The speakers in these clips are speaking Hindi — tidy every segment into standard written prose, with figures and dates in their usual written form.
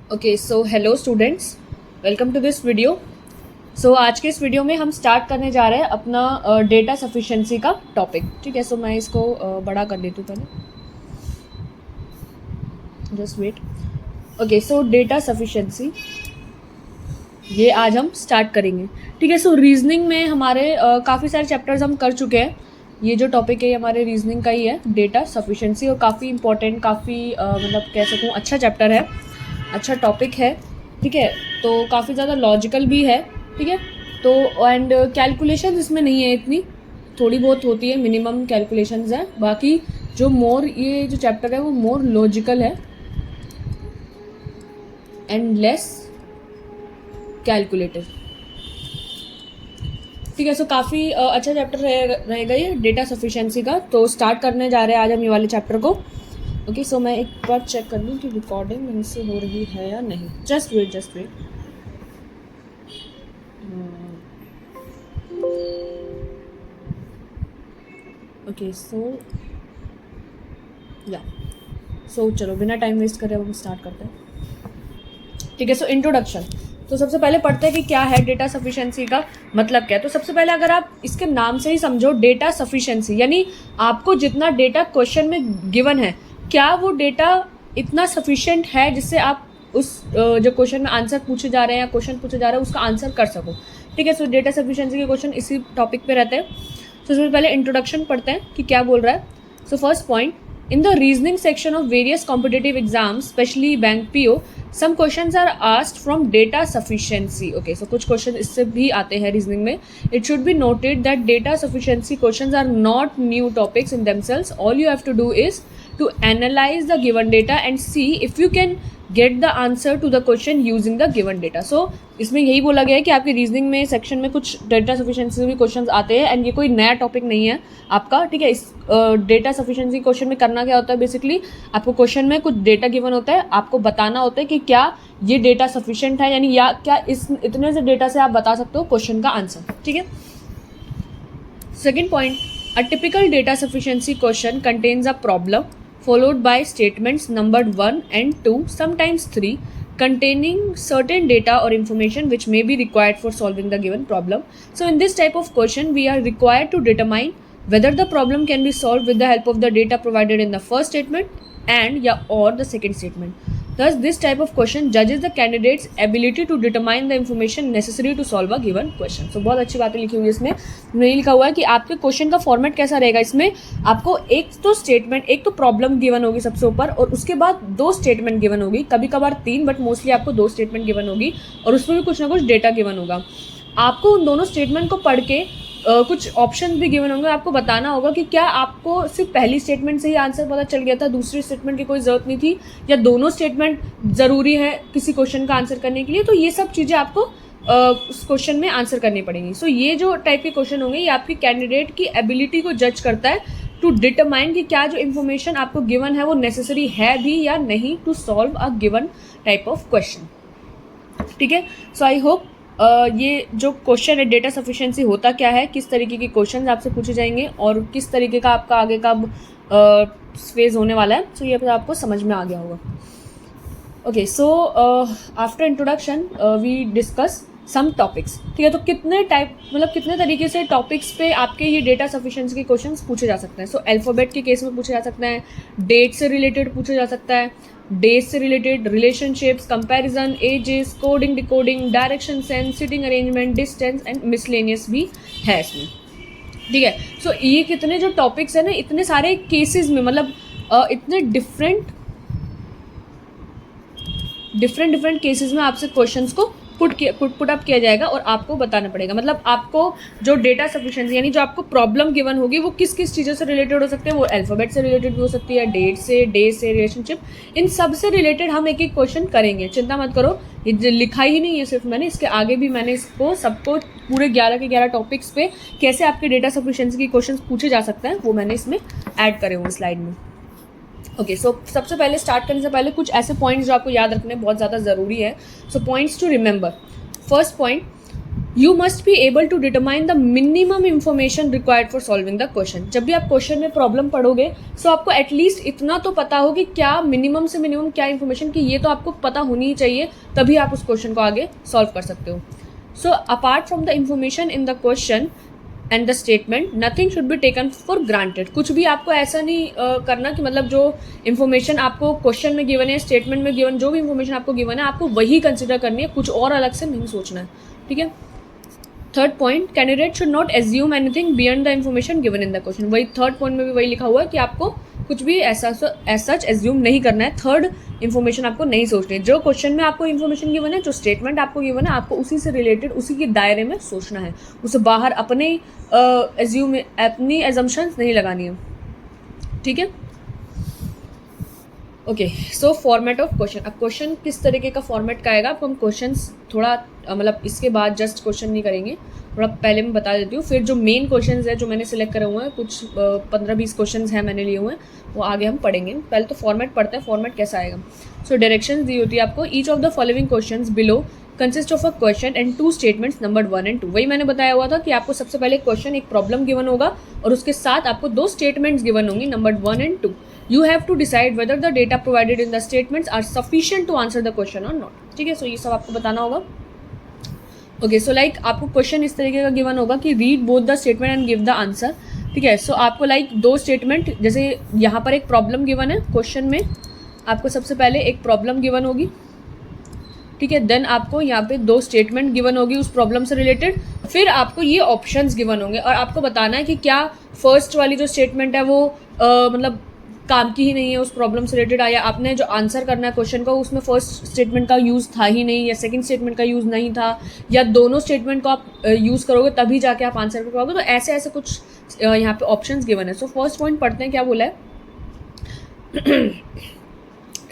Okay so hello students, welcome to this video. आज के इस वीडियो में हम स्टार्ट करने जा रहे हैं अपना डेटा सफिशिएंसी का टॉपिक। ठीक है, मैं इसको बड़ा कर देती हूँ पहले, just wait. Okay data sufficiency ये आज हम स्टार्ट करेंगे। ठीक है, रीजनिंग में हमारे काफ़ी सारे चैप्टर्स हम कर चुके हैं। ये जो टॉपिक है हमारे रीजनिंग का ही है, डेटा सफिशिएंसी, और काफ़ी इंपॉर्टेंट, काफ़ी मतलब कह सकूँ अच्छा चैप्टर है, अच्छा टॉपिक है। ठीक है, तो काफ़ी ज़्यादा लॉजिकल भी है। ठीक है, तो एंड कैलकुलेशन इसमें नहीं है इतनी, थोड़ी बहुत होती है, मिनिमम कैलकुलेशंस है। बाकी जो ये जो चैप्टर है वो मोर लॉजिकल है एंड लेस कैलकुलेटिव। ठीक है, काफ़ी अच्छा चैप्टर रहेगा ये डेटा सफिशिएंसी का। तो स्टार्ट करने जा रहे हैं आज हम ये वाले चैप्टर को। ओके मैं एक बार चेक कर लूँ कि रिकॉर्डिंग ढंग से हो रही है या नहीं। Just wait. ओके चलो बिना टाइम वेस्ट करे हम स्टार्ट करते हैं। ठीक है, इंट्रोडक्शन। तो सबसे पहले पढ़ते हैं कि क्या है डेटा सफिशिएंसी का मतलब क्या है। तो सबसे पहले अगर आप इसके नाम से ही समझो, डेटा सफिशिएंसी यानी आपको जितना डेटा क्वेश्चन में गिवन है, क्या वो डेटा इतना सफिशिएंट है जिससे आप उस जो क्वेश्चन में आंसर पूछे जा रहे हैं या क्वेश्चन पूछे जा रहे हैं उसका आंसर कर सको। ठीक है, डेटा सफिशिएंसी के क्वेश्चन इसी टॉपिक पे रहते हैं। सबसे पहले इंट्रोडक्शन पढ़ते हैं कि क्या बोल रहा है। First point, in the reasoning section of various competitive exams, especially bank PO, some questions are asked from data sufficiency. Okay, कुछ क्वेश्चन इससे भी आते हैं रीजनिंग में। It should be noted that data sufficiency questions are not new topics in themselves. All you have to do is to analyze the given data and see if you can get the answer to the question using the given data. इसमें यही बोला गया है कि आपकी रीजनिंग में सेक्शन में कुछ डेटा सफिशिएंसी भी क्वेश्चंस आते हैं एंड ये कोई नया टॉपिक नहीं है आपका। ठीक है, इस डेटा सफिशिएंसी क्वेश्चन में करना क्या होता है, बेसिकली आपको क्वेश्चन में कुछ डेटा गिवन होता है, आपको बताना होता है कि क्या ये डेटा सफिशिएंट है, यानी या क्या इस इतने से डेटा से आप बता सकते हो क्वेश्चन का आंसर। ठीक है, second point, a typical data sufficiency question contains a problem followed by statements numbered 1 and 2, sometimes 3, containing certain data or information which may be required for solving the given problem. So in this type of question, we are required to determine whether the problem can be solved with the help of the data provided in the first statement and or the second statement. Thus, this type of question judges the candidate's ability to determine the information necessary to solve a given question. So, बहुत अच्छी बातें लिखी हुई है इसमें। नहीं लिखा हुआ है कि आपके क्वेश्चन का फॉर्मेट कैसा रहेगा। इसमें आपको एक तो स्टेटमेंट, एक तो प्रॉब्लम गिवन होगी सबसे ऊपर, और उसके बाद 2 स्टेटमेंट गिवन होगी, कभी कभार 3, बट मोस्टली आपको 2 स्टेटमेंट गिवन होगी, और उसमें भी कुछ ना कुछ डेटा गिवन होगा। आपको उन दोनों स्टेटमेंट को पढ़ के कुछ ऑप्शन भी गिवन होंगे, आपको बताना होगा कि क्या आपको सिर्फ पहली स्टेटमेंट से ही आंसर पता चल गया था, दूसरी स्टेटमेंट की कोई ज़रूरत नहीं थी, या दोनों स्टेटमेंट ज़रूरी है किसी क्वेश्चन का आंसर करने के लिए। तो ये सब चीज़ें आपको उस क्वेश्चन में आंसर करनी पड़ेंगी। ये जो टाइप के क्वेश्चन होंगे, ये आपकी कैंडिडेट की एबिलिटी को जज करता है टू डिटरमाइन कि क्या जो इन्फॉर्मेशन आपको गिवन है वो नेसेसरी है भी या नहीं to solve a given type of question. ठीक है, आई होप ये जो क्वेश्चन है डेटा सफिशिएंसी होता क्या है, किस तरीके के क्वेश्चन आपसे पूछे जाएंगे और किस तरीके का आपका आगे का फेज होने वाला है, ये आपको समझ में आ गया होगा। Okay after introduction we discuss some topics. ठीक है, तो कितने टाइप, मतलब कितने तरीके से टॉपिक्स पे आपके ये डेटा सफिशिएंसी के क्वेश्चंस पूछे जा सकते हैं। अल्फ़ाबेट के केस में पूछे जा सकते हैं, डेट से रिलेटेड पूछा जा सकता है, डेज से related, relationships, comparison, ages, coding, decoding, direction sense, sitting arrangement, distance and miscellaneous भी है इसमें। ठीक है, ये कितने जो टॉपिक्स है ना, इतने सारे केसेस में, मतलब इतने डिफरेंट केसेस में आपसे क्वेश्चंस को पुट अप किया जाएगा और आपको बताना पड़ेगा। मतलब आपको जो डेटा सफिशिएंसी यानी जो आपको प्रॉब्लम गिवन होगी वो किस किस चीज़ों से रिलेटेड हो सकते हैं, वो अल्फ़ाबेट से रिलेटेड भी हो सकती है, डेट से, डे से, रिलेशनशिप, इन सब से रिलेटेड हम एक एक क्वेश्चन करेंगे। चिंता मत करो, ये लिखा ही नहीं है सिर्फ मैंने, इसके आगे भी मैंने इसको सबको पूरे 11 के 11 टॉपिक्स पे कैसे आपके डेटा सफिशिएंसी के क्वेश्चन पूछे जा सकते हैं वो मैंने इसमें ऐड करे हुए स्लाइड में। ओके सबसे पहले स्टार्ट करने से पहले कुछ ऐसे पॉइंट्स जो आपको याद रखने बहुत ज़्यादा ज़रूरी है। Points to remember. First point, you must be able to determine the minimum information required for solving the question. जब भी आप क्वेश्चन में प्रॉब्लम पढ़ोगे सो आपको एटलीस्ट इतना तो पता हो कि क्या मिनिमम से मिनिमम क्या इन्फॉर्मेशन की, ये तो आपको पता होनी ही चाहिए, तभी आप उस क्वेश्चन को आगे सॉल्व कर सकते हो। So apart from the information in the question and the statement nothing should be taken for granted. कुछ भी आपको ऐसा नहीं करना कि मतलब जो इन्फॉर्मेशन आपको क्वेश्चन में गिवन है, स्टेटमेंट में गिवन, जो भी इन्फॉर्मेशन आपको गिवन है आपको वही कंसिडर करनी है, कुछ और अलग से नहीं सोचना है, ठीक है। Third point, candidate should not assume anything beyond the information given in the question. वही थर्ड पॉइंट में भी वही लिखा हुआ है कि आपको कुछ भी ऐसा सच एज्यूम नहीं करना है, थर्ड इन्फॉर्मेशन आपको नहीं सोचनी है। जो क्वेश्चन में आपको इन्फॉर्मेशन गिवन है, जो स्टेटमेंट आपको गिवन है, आपको उसी से रिलेटेड, उसी के दायरे में सोचना है, उससे बाहर अपने अपनी एजम्पशंस नहीं लगानी है, ठीक है। Okay, so format of question. अब क्वेश्चन किस तरीके का फॉर्मेट का आएगा, आपको हम क्वेश्चंस थोड़ा मतलब इसके बाद जस्ट क्वेश्चन नहीं करेंगे, थोड़ा पहले मैं बता देती हूँ, फिर जो मेन क्वेश्चंस है जो मैंने सिलेक्ट करे हुए हैं, कुछ 15-20 क्वेश्चंस हैं मैंने लिए हुए हैं, वो आगे हम पढ़ेंगे। पहले तो फॉर्मेट पढ़ते हैं, फॉर्मेट कैसा आएगा। सो डायरेक्शंस दी होती है आपको, each of the following questions below consist of a question and 2 statements number 1 and 2। वही मैंने बताया हुआ था कि आपको सबसे पहले क्वेश्चन, एक प्रॉब्लम गिवन होगा और उसके साथ आपको 2 स्टेटमेंट्स गिवन होंगी, number 1 and 2। You have to decide whether the data provided in the statements are sufficient to answer the question और नॉट, ठीक है। सो ये सब आपको बताना होगा। ओके, सो लाइक आपको क्वेश्चन इस तरीके का गिवन होगा कि read both the statement and give the answer, ठीक है। सो आपको लाइक 2 स्टेटमेंट, जैसे यहाँ पर एक प्रॉब्लम गिवन है क्वेश्चन में, आपको सबसे पहले एक प्रॉब्लम गिवन होगी, ठीक है, देन आपको यहाँ पे 2 स्टेटमेंट गिवन होगी उस प्रॉब्लम से रिलेटेड, फिर आपको ये ऑप्शंस गिवन होंगे और आपको बताना है कि क्या फर्स्ट वाली जो स्टेटमेंट है वो मतलब काम की ही नहीं है उस प्रॉब्लम से रिलेटेड, या आपने जो आंसर करना है क्वेश्चन को उसमें फर्स्ट स्टेटमेंट का यूज़ था ही नहीं, या सेकंड स्टेटमेंट का यूज़ नहीं था, या दोनों स्टेटमेंट को आप यूज़ करोगे तभी जाके आप आंसर कर पाओगे। तो ऐसे ऐसे कुछ यहाँ पे ऑप्शंस गिवन है। सो फर्स्ट पॉइंट पढ़ते हैं, क्या बोला है।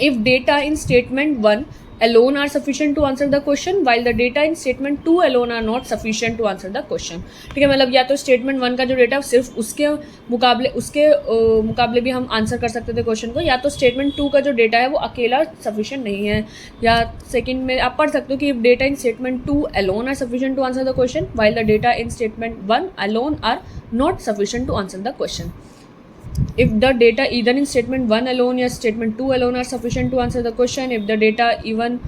If data in statement 1 alone are sufficient to answer the question while the data in statement 2 alone are not sufficient to answer the question, ठीक है। मतलब या तो स्टेटमेंट 1 का जो डेटा सिर्फ उसके मुकाबले भी हम आंसर कर सकते थे क्वेश्चन को, या तो स्टेटमेंट 2 का जो डेटा है वो अकेला सफिशिएंट नहीं है, या सेकंड में आप पढ़ सकते हो कि data in statement 2 alone are sufficient to answer the question while the data in statement 1 alone are not sufficient to answer the question। If the data either in statement 1 alone or statement 2 alone are sufficient to answer the question, if the data even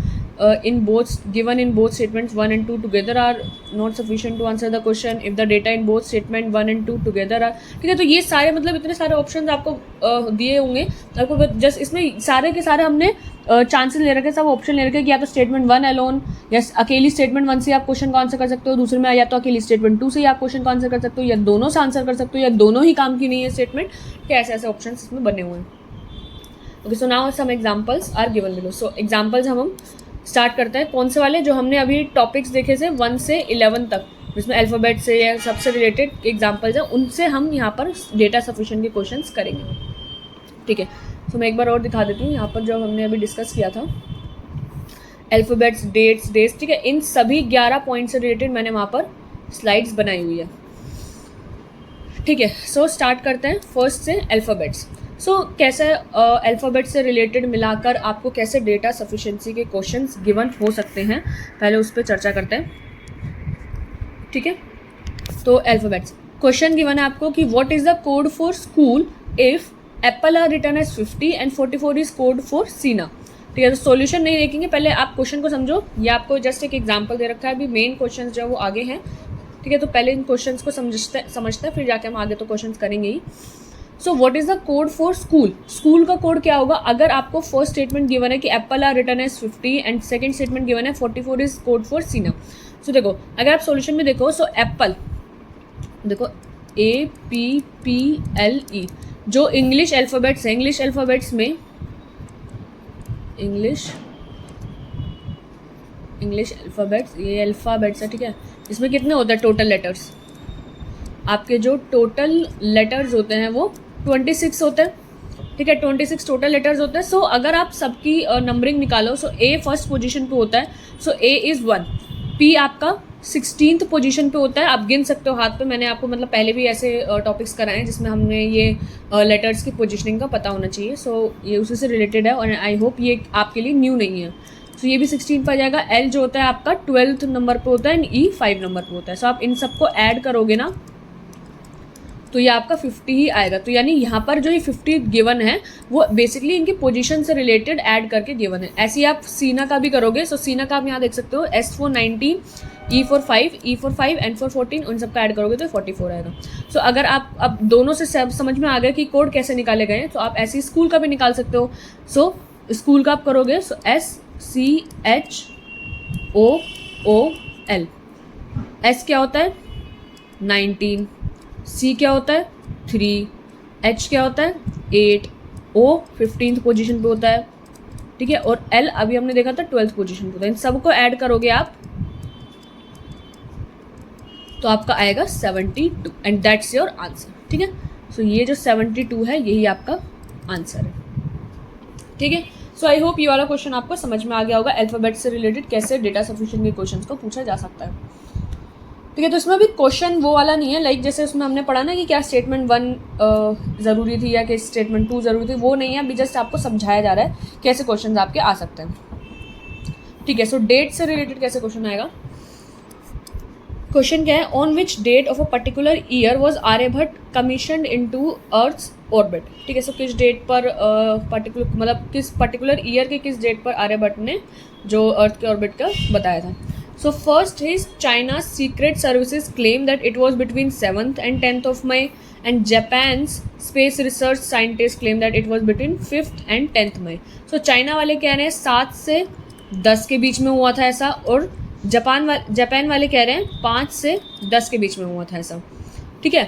given in both statements 1 and 2 together are not sufficient to answer the question, if the data in both statement 1 and 2 together are, ठीक है। तो ये सारे मतलब इतने सारे ऑप्शन आपको दिए होंगे, आपको जस्ट इसमें सारे के सारे हमने चांसेस ले रखे, सब ऑप्शन ले रखे कि या तो स्टेटमेंट 1 अलोन, या अकेली स्टेटमेंट 1 से आप क्वेश्चन को आंसर कर सकते हो, दूसरे में या तो अकेली स्टेटमेंट 2 से ही आप क्वेश्चन को आंसर कर सकते हो, या दोनों से आंसर कर सकते हो, या दोनों ही काम की नहीं है स्टेटमेंट, कि ऐसे ऐसे ऑप्शन इसमें बने हुए हैं। Okay, so now some examples are given below. So examples हम स्टार्ट करते हैं, कौन से वाले, जो हमने अभी टॉपिक्स देखे थे 1 से 11 तक, जिसमें अल्फ़ाबेट से या सबसे रिलेटेड एग्जाम्पल्स हैं, उनसे हम यहाँ पर डेटा सफिशिएंट के क्वेश्चंस करेंगे, ठीक है। तो मैं एक बार और दिखा देती हूँ, यहाँ पर जो हमने अभी डिस्कस किया था अल्फ़ाबेट्स, डेट्स, डेज, ठीक है, इन सभी 11 पॉइंट से रिलेटेड मैंने वहाँ पर स्लाइड्स बनाई हुई है, ठीक है। सो स्टार्ट करते हैं फर्स्ट से अल्फ़ाबेट्स। सो कैसे अल्फ़ाबेट से रिलेटेड मिलाकर आपको कैसे डेटा सफिशिएंसी के क्वेश्चंस गिवन हो सकते हैं, पहले उस पर चर्चा करते हैं, ठीक है। तो अल्फ़ाबेट्स क्वेश्चन गिवन है आपको कि what is the code for school if apple are return as 50 and 44 is code for सीना, ठीक है। तो सॉल्यूशन नहीं देखेंगे, पहले आप क्वेश्चन को समझो, या आपको जस्ट एक एग्जांपल दे रखा है, अभी मेन क्वेश्चंस जो है वो आगे हैं, ठीक है। तो पहले इन क्वेश्चंस को समझते हैं, फिर जाके हम आगे तो क्वेश्चंस करेंगे ही। So what is the code for school, school का कोड क्या होगा, अगर आपको फर्स्ट स्टेटमेंट गिवन है कि apple are return as 50 and second statement given है 44 इज कोड फॉर सीना। सो देखो, अगर आप सॉल्यूशन में देखो, सो एप्पल देखो APPLE, जो इंग्लिश अल्फ़ाबेट्स है, इंग्लिश अल्फ़ाबेट्स में इंग्लिश अल्फ़ाबेट्स, ये अल्फ़ाबेट्स है, ठीक है। इसमें कितने होते हैं टोटल लेटर्स, आपके जो टोटल लेटर्स होते हैं वो 26 होते हैं, ठीक है, 26 टोटल लेटर्स होते हैं। सो अगर आप सबकी नंबरिंग निकालो, सो A फर्स्ट पोजीशन पे होता है, सो A इज़ 1, P आपका 16th पोजीशन पे होता है, आप गिन सकते हो हाथ पे, मैंने आपको मतलब पहले भी ऐसे टॉपिक्स कराए हैं जिसमें हमने ये लेटर्स की पोजीशनिंग का पता होना चाहिए, सो ये उसी से रिलेटेड है और आई होप ये आपके लिए न्यू नहीं है। सो ये भी 16 पर आ जाएगा। एल जो होता है आपका 12th नंबर पे होता है एंड ई 5 नंबर पे होता है। सो आप इन सबको ऐड करोगे ना तो ये आपका 50 ही आएगा। तो यानी यहाँ पर जो ये 50 गिवन है वो बेसिकली इनकी पोजीशन से रिलेटेड ऐड करके गिवन है। ऐसे ही आप सीना का भी करोगे। सो सीना का आप यहाँ देख सकते हो S4 19, E4 5, E4 5, N4 14, उन सबका ऐड करोगे तो 44 आएगा। सो अगर आप अब दोनों से समझ में आ गया कि कोड कैसे निकाले गए हैं तो आप ऐसे ही स्कूल का भी निकाल सकते हो। सो स्कूल का आप करोगे सो SCHOOL। S क्या होता है 19, C क्या होता है 3, H क्या होता है 8, O 15th पोजीशन पे होता है, ठीक है, और L अभी हमने देखा था 12th पोजीशन पे होता है। इन सबको ऐड करोगे आप तो आपका आएगा 72 एंड दैट्स योर आंसर, ठीक है। सो ये जो 72 है यही आपका आंसर है, ठीक है। सो आई होप ये वाला क्वेश्चन आपको समझ में आ गया होगा, अल्फाबेट से रिलेटेड कैसे डेटा सफिशिएंट के क्वेश्चंस को पूछा जा सकता है, ठीक है। तो इसमें भी क्वेश्चन वो वाला नहीं है लाइक जैसे उसमें हमने पढ़ा ना कि क्या स्टेटमेंट 1 ज़रूरी थी या कि स्टेटमेंट 2 ज़रूरी थी, वो नहीं है। अभी जस्ट आपको समझाया जा रहा है कैसे क्वेश्चन आपके आ सकते हैं, ठीक है। सो डेट से रिलेटेड कैसे क्वेश्चन आएगा। क्वेश्चन क्या है, on which date of a particular year was Aryabhata commissioned into earth's orbit, ठीक है। सो किस डेट पर पर्टिकुलर मतलब किस पर्टिकुलर ईयर के किस डेट पर आर्यभट्ट ने जो अर्थ के ऑर्बिट का बताया था। So first is China's secret services claim that it was between 7th and 10th of May and Japan's space research scientists claim that it was between 5th and 10th May. So China वाले कह रहे हैं 7 से 10 के बीच में हुआ था ऐसा, और जापान वाले कह रहे हैं 5 से 10 के बीच में हुआ था ऐसा, ठीक है।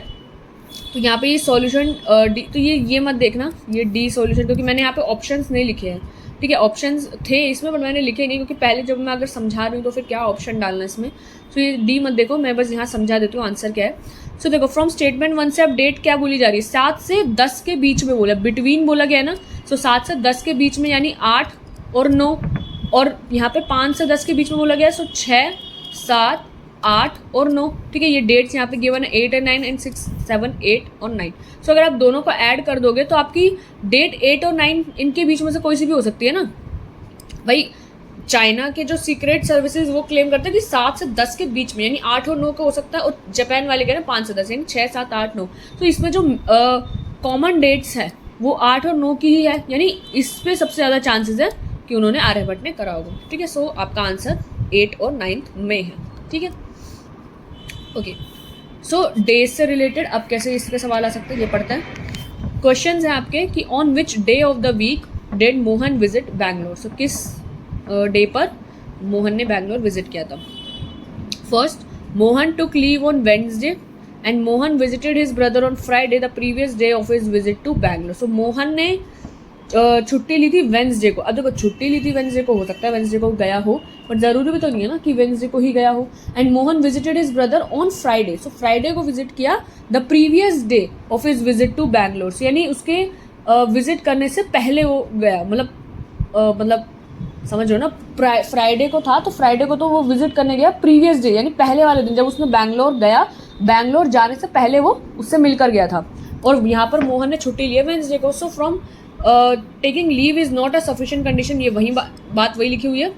तो यहाँ पे ये सॉल्यूशन डी, तो ये मत देखना ये डी सॉल्यूशन, क्योंकि मैंने यहाँ पे ऑप्शंस नहीं लिखे हैं, ठीक है। ऑप्शंस थे इसमें बट मैंने लिखे नहीं, क्योंकि पहले जब मैं अगर समझा रही हूँ तो फिर क्या ऑप्शन डालना इसमें। सो ये डी मत देखो, मैं बस यहाँ समझा देती हूँ आंसर क्या है। सो देखो फ्रॉम स्टेटमेंट 1 से अब डेट क्या बोली जा रही है, 7 से 10 के बीच में बोला, बिटवीन बोला गया है ना। सो 7 से 10 के बीच में यानी 8 और 9, और यहाँ पे 5 से 10 के बीच में बोला गया है। सो 6, 7, 8 और 9, ठीक है। ये डेट्स यहाँ पे गिवन है 8 और 9 एंड 6, 7, 8 और 9। सो अगर आप दोनों को ऐड कर दोगे तो आपकी डेट 8 और 9 इनके बीच में से कोई सी भी हो सकती है ना भाई। चाइना के जो सीक्रेट सर्विसेज वो क्लेम करते हैं कि 7 से 10 के बीच में यानी 8 और 9 का हो सकता है, और जापान वाले कह रहे हैं 5 से 10 यानी 6, 7, 8, 9। तो इसमें जो कॉमन डेट्स है वो 8 और 9 की ही है, यानी इस पर सबसे ज़्यादा चांसेस है कि उन्होंने आर्यभट्ट ने करा होगा, ठीक है। सो आपका आंसर 8 और 9th में है, ठीक है, ओके। सो डेज से रिलेटेड अब कैसे इसके सवाल आ सकते हैं ये पढ़ते हैं। क्वेश्चन है आपके कि on which day of the week did Mohan visit Bangalore. So किस डे पर मोहन ने बैंगलोर विजिट किया था। First, Mohan took leave on Wednesday and Mohan visited his brother on Friday the previous day of his visit to Bangalore. So Mohan ने छुट्टी ली थी वेंसडे को। अब देखो छुट्टी ली थी वेंसडे को, हो सकता है वेंसडे को गया हो, बट ज़रूरी भी तो नहीं है ना कि वेंसडे को ही गया हो। And Mohan visited his brother on Friday. So Friday को विजिट किया the previous day of his visit to Bangalore, यानी उसके विजिट करने से पहले वो गया, मतलब समझ लो ना, फ्राइडे को था तो फ्राइडे को तो वो विजिट करने गया प्रीवियस डे यानी पहले वाले दिन, जब उसने बैंगलोर गया, बैंगलोर जाने से पहले वो उससे मिलकर गया था। और यहाँ पर मोहन ने छुट्टी ली है वेंसडे को। So from taking leave is not a sufficient condition. ये वही बात वही लिखी हुई है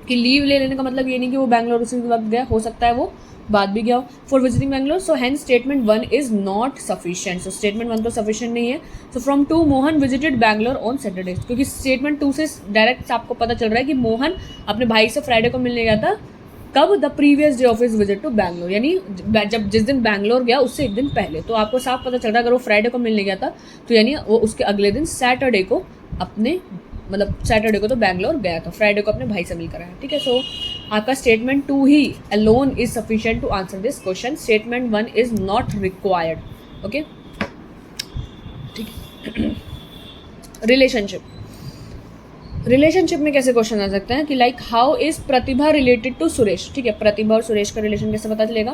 कि लीव ले लेने का मतलब ये नहीं कि वो बैंगलोर उसी वक्त गया, हो सकता है वो बाद भी गया हो for visiting Bangalore. So hence statement 1 is not sufficient. So statement 1 तो सफिशिएंट नहीं है। So from 2 Mohan visited Bangalore on Saturday, क्योंकि स्टेटमेंट 2 से डायरेक्ट आपको पता चल रहा है कि मोहन अपने भाई से फ्राइडे को मिलने गया था, कब, the previous day of his visit to Bangalore, यानी जब जिस दिन बैंगलोर गया उससे एक दिन पहले। तो आपको साफ पता चल रहा है अगर वो फ्राइडे को मिलने गया था तो यानी वो उसके अगले दिन सैटरडे को अपने सैटरडे को तो बैंगलोर गया था, फ्राइडे को अपने भाई से मिलकर आया, ठीक है। सो आपका स्टेटमेंट 2 ही alone is sufficient to answer this question. Statement 1 is not required, okay, ठीक है। रिलेशनशिप में कैसे क्वेश्चन आ सकते हैं कि like how is Pratibha related to Suresh, ठीक है। प्रतिभा और सुरेश का रिलेशन कैसे पता चलेगा।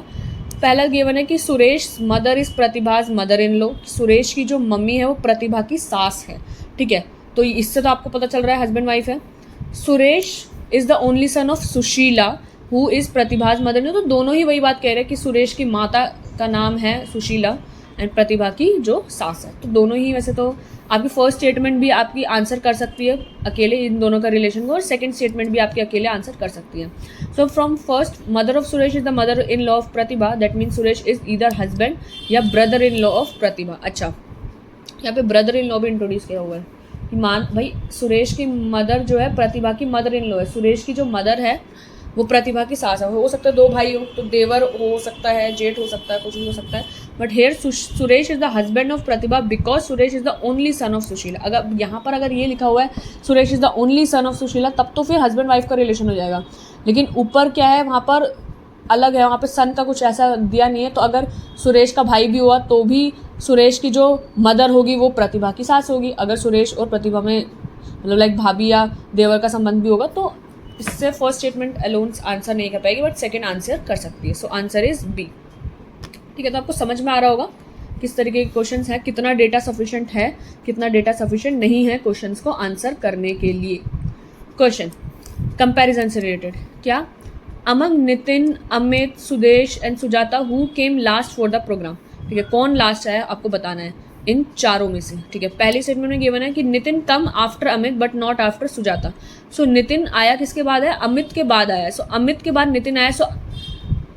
पहला गिवन है कि Suresh mother is Pratibha's mother in law, Suresh की जो मम्मी है वो प्रतिभा की सास है, ठीक है। तो इससे तो आपको पता चल रहा है हस्बैंड वाइफ है। Suresh is the only son of Sushila who is Pratibha's mother in law, तो दोनों ही वही बात कह रहे हैं कि सुरेश की माता का नाम है सुशीला एंड प्रतिभा की जो सास है, तो दोनों ही वैसे तो आपकी फर्स्ट स्टेटमेंट भी आपकी आंसर कर सकती है अकेले इन दोनों का रिलेशन को, और सेकंड स्टेटमेंट भी आपके अकेले आंसर कर सकती है. So from first, mother of Suresh is the mother in law of Pratibha, that means Suresh is either husband या ब्रदर इन लॉ ऑफ प्रतिभा. अच्छा, यहाँ पे ब्रदर इन लॉ भी इंट्रोड्यूस किया हुआ है कि मान भाई सुरेश की मदर जो है प्रतिभा की मदर इन लॉ है. सुरेश की जो मदर है वो प्रतिभा की सास है. हो सकता है दो भाई हो तो देवर हो सकता है, जेठ हो सकता है, कुछ भी हो सकता है. But here Suresh is the husband of Pratibha because Suresh is the only son of Sushila. अगर यहाँ पर अगर ये लिखा हुआ है Suresh is the only son of Sushila, तब तो फिर हस्बैंड वाइफ का रिलेशन हो जाएगा. लेकिन ऊपर क्या है, वहाँ पर अलग है, वहाँ पे सन का कुछ ऐसा दिया नहीं है. तो अगर सुरेश का भाई भी हुआ तो भी सुरेश की जो मदर होगी वो प्रतिभा की सास होगी. अगर सुरेश और प्रतिभा में मतलब लाइक भाभी या देवर का संबंध भी होगा तो इससे फर्स्ट स्टेटमेंट अलोन आंसर नहीं कर पाएगी, बट सेकंड आंसर कर सकती है. So answer is B. ठीक है, तो आपको समझ में आ रहा होगा किस तरीके के क्वेश्चन है, कितना डेटा सफिशिएंट है, कितना डेटा सफिशिएंट नहीं है क्वेश्चन को आंसर करने के लिए. क्वेश्चन कंपैरिजन से रिलेटेड, क्या among Nitin, Amit, Sudesh and Sujata who came last for the programme. ठीक है, कौन लास्ट आया आपको बताना है इन चारों में से. ठीक है, पहली स्टेटमेंट में गिवन है कि Nitin come after Amit but not after Sujata. So Nitin आया किसके बाद है, अमित के बाद आया. सो अमित के बाद नितिन आया, सो